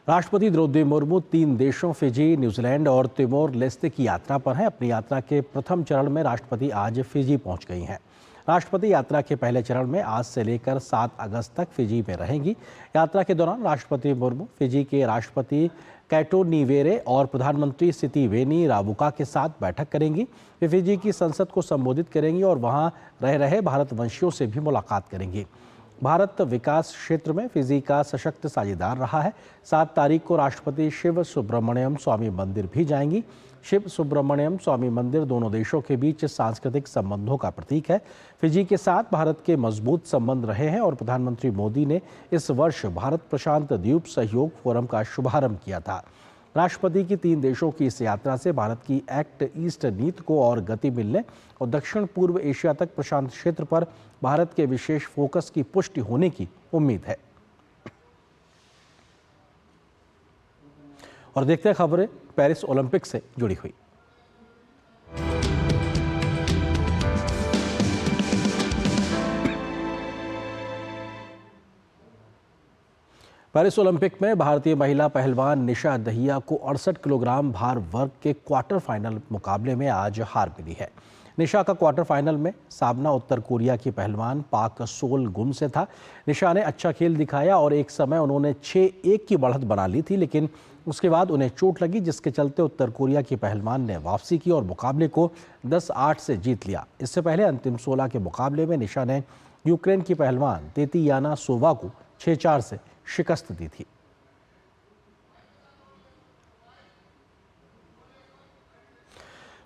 राष्ट्रपति द्रौपदी मुर्मू 3 देशों फिजी, न्यूजीलैंड और तिमोर लेस्ते की यात्रा पर हैं। अपनी यात्रा के प्रथम चरण में राष्ट्रपति आज फिजी पहुंच गई हैं। राष्ट्रपति यात्रा के पहले चरण में आज से लेकर 7 अगस्त तक फिजी में रहेंगी। यात्रा के दौरान राष्ट्रपति मुर्मू फिजी के राष्ट्रपति कैटो नीवेरे और प्रधानमंत्री सितिवेनी राबुका के साथ बैठक करेंगी। वे फिजी की संसद को संबोधित करेंगी और वहां रह रहे भारतवंशियों से भी मुलाकात करेंगी। भारत विकास क्षेत्र में फिजी का सशक्त साझेदार रहा है। 7 तारीख को राष्ट्रपति शिव सुब्रमण्यम स्वामी मंदिर भी जाएंगी। शिव सुब्रमण्यम स्वामी मंदिर दोनों देशों के बीच सांस्कृतिक संबंधों का प्रतीक है। फिजी के साथ भारत के मजबूत संबंध रहे हैं और प्रधानमंत्री मोदी ने इस वर्ष भारत प्रशांत द्वीप सहयोग फोरम का शुभारंभ किया था। राष्ट्रपति की 3 देशों की इस यात्रा से भारत की एक्ट ईस्ट नीति को और गति मिलने और दक्षिण पूर्व एशिया तक प्रशांत क्षेत्र पर भारत के विशेष फोकस की पुष्टि होने की उम्मीद है। और देखते हैं खबरें पेरिस ओलंपिक से जुड़ी हुई। पेरिस ओलंपिक में भारतीय महिला पहलवान निशा दहिया को 68 किलोग्राम भार वर्ग के क्वार्टर फाइनल मुकाबले में आज हार मिली है। निशा का क्वार्टर फाइनल में सामना उत्तर कोरिया की पहलवान पाक सोल गुन से था। निशा ने अच्छा खेल दिखाया और एक समय उन्होंने 6-1 की बढ़त बना ली थी, लेकिन उसके बाद उन्हें चोट लगी जिसके चलते उत्तर कोरिया की पहलवान ने वापसी की और मुकाबले को 10-8 से जीत लिया। इससे पहले अंतिम 16 के मुकाबले में निशा ने यूक्रेन की पहलवान तेतियाना सोवा को 6-4 से शिकस्त दी थी।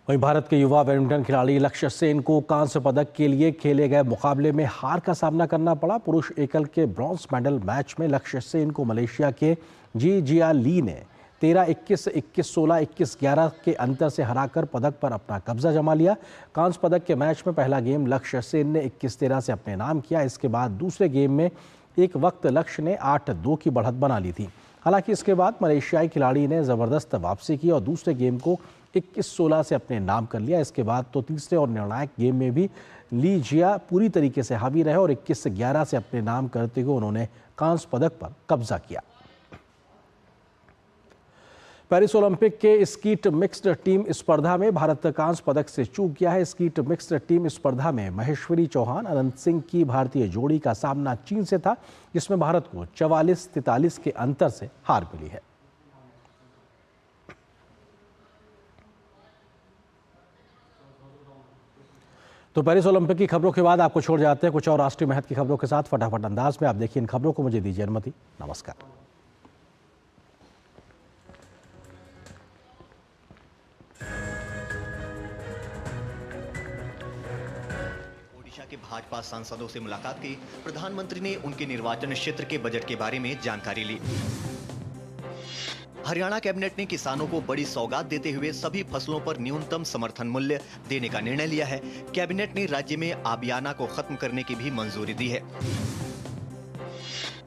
वहीं भारत के युवा बैडमिंटन खिलाड़ी लक्ष्य सेन को कांस्य पदक के लिए खेले गए मुकाबले में हार का सामना करना पड़ा। पुरुष एकल के ब्रॉन्ज मेडल मैच में लक्ष्य सेन को मलेशिया के जी जिया ली ने 13-21, 21-16, 21-11 के अंतर से हराकर पदक पर अपना कब्जा जमा लिया। कांस्य पदक के मैच में पहला गेम लक्ष्य सेन ने 21-13 से अपने नाम किया। इसके बाद दूसरे गेम में एक वक्त लक्ष्य ने 8-2 की बढ़त बना ली थी। हालांकि इसके बाद मलेशियाई खिलाड़ी ने जबरदस्त वापसी की और दूसरे गेम को 21-16 से अपने नाम कर लिया। इसके बाद तो तीसरे और निर्णायक गेम में भी ली जिया पूरी तरीके से हावी रहे और 21-11 से अपने नाम करते हुए उन्होंने कांस्य पदक पर कब्जा किया। पेरिस ओलंपिक के स्कीट मिक्स्ड टीम स्पर्धा में भारत कांस्य पदक से चूक गया है। स्कीट मिक्स्ड टीम स्पर्धा में महेश्वरी चौहान अनंत सिंह की भारतीय जोड़ी का सामना चीन से था, जिसमें भारत को 44-43 के अंतर से हार मिली है। तो पेरिस ओलंपिक की खबरों के बाद आपको छोड़ जाते हैं कुछ और राष्ट्रीय महत्व की खबरों के साथ फटाफट अंदाज में। आप देखिए इन खबरों को, मुझे दीजिए अनुमति। नमस्कार। के भाजपा सांसदों से मुलाकात की। प्रधानमंत्री ने उनके निर्वाचन क्षेत्र के बजट के बारे में जानकारी ली। हरियाणा कैबिनेट ने किसानों को बड़ी सौगात देते हुए सभी फसलों पर न्यूनतम समर्थन मूल्य देने का निर्णय लिया है। कैबिनेट ने राज्य में आबियाना को खत्म करने की भी मंजूरी दी है।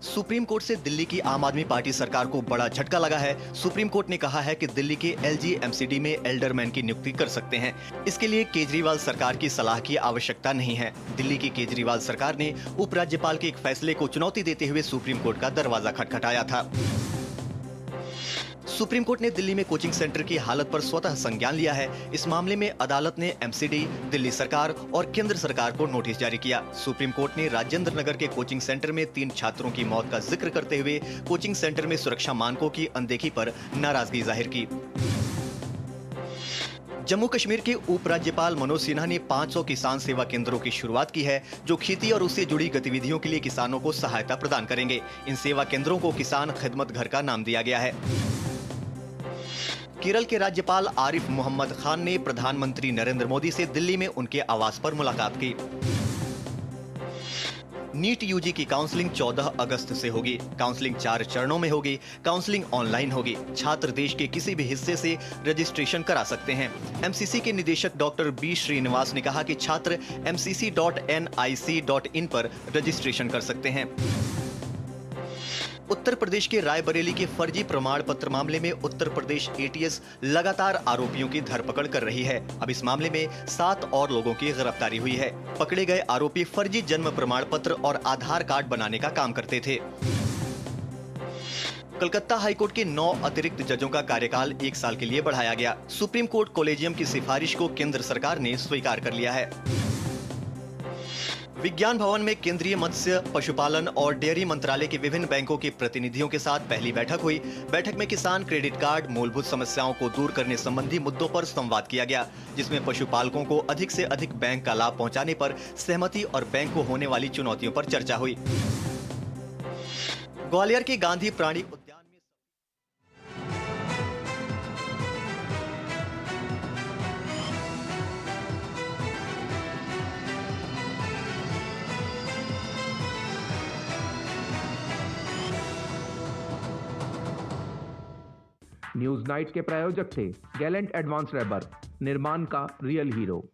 सुप्रीम कोर्ट से दिल्ली की आम आदमी पार्टी सरकार को बड़ा झटका लगा है। सुप्रीम कोर्ट ने कहा है कि दिल्ली के एलजी एमसीडी में एल्डरमैन की नियुक्ति कर सकते हैं। इसके लिए केजरीवाल सरकार की सलाह की आवश्यकता नहीं है। दिल्ली की केजरीवाल सरकार ने उपराज्यपाल के एक फैसले को चुनौती देते हुए सुप्रीम कोर्ट का दरवाजा खटखटाया था। सुप्रीम कोर्ट ने दिल्ली में कोचिंग सेंटर की हालत पर स्वतः संज्ञान लिया है। इस मामले में अदालत ने एमसीडी, दिल्ली सरकार और केंद्र सरकार को नोटिस जारी किया। सुप्रीम कोर्ट ने राजेंद्र नगर के कोचिंग सेंटर में 3 छात्रों की मौत का जिक्र करते हुए कोचिंग सेंटर में सुरक्षा मानकों की अनदेखी पर नाराजगी जाहिर की। जम्मू कश्मीर के उपराज्यपाल मनोज सिन्हा ने 500 किसान सेवा केंद्रों की शुरुआत की है, जो खेती और उससे जुड़ी गतिविधियों के लिए किसानों को सहायता प्रदान करेंगे। इन सेवा केंद्रों को किसान खिदमत घर का नाम दिया गया है। केरल के राज्यपाल आरिफ मोहम्मद खान ने प्रधानमंत्री नरेंद्र मोदी से दिल्ली में उनके आवास पर मुलाकात की। नीट यूजी की काउंसलिंग 14 अगस्त से होगी। काउंसलिंग 4 चरणों में होगी। काउंसलिंग ऑनलाइन होगी। छात्र देश के किसी भी हिस्से से रजिस्ट्रेशन करा सकते हैं। एमसीसी के निदेशक डॉक्टर बी श्रीनिवास ने कहा कि छात्र mcc.nic.in पर रजिस्ट्रेशन कर सकते हैं। उत्तर प्रदेश के रायबरेली के फर्जी प्रमाण पत्र मामले में उत्तर प्रदेश एटीएस लगातार आरोपियों की धरपकड़ कर रही है। अब इस मामले में 7 और लोगों की गिरफ्तारी हुई है। पकड़े गए आरोपी फर्जी जन्म प्रमाण पत्र और आधार कार्ड बनाने का काम करते थे। कलकत्ता हाईकोर्ट के 9 अतिरिक्त जजों का कार्यकाल 1 साल के लिए बढ़ाया गया। सुप्रीम कोर्ट कॉलेजियम की सिफारिश को केंद्र सरकार ने स्वीकार कर लिया है। विज्ञान भवन में केंद्रीय मत्स्य, पशुपालन और डेयरी मंत्रालय के विभिन्न बैंकों के प्रतिनिधियों के साथ पहली बैठक हुई। बैठक में किसान क्रेडिट कार्ड, मूलभूत समस्याओं को दूर करने संबंधी मुद्दों पर संवाद किया गया, जिसमें पशुपालकों को अधिक से अधिक बैंक का लाभ पहुंचाने पर सहमति और बैंक को होने वाली चुनौतियों पर चर्चा हुई। ग्वालियर के गांधी प्राणी उद्यान न्यूज नाइट के प्रायोजक थे गैलेंट एडवांस रबर, निर्माण का रियल हीरो।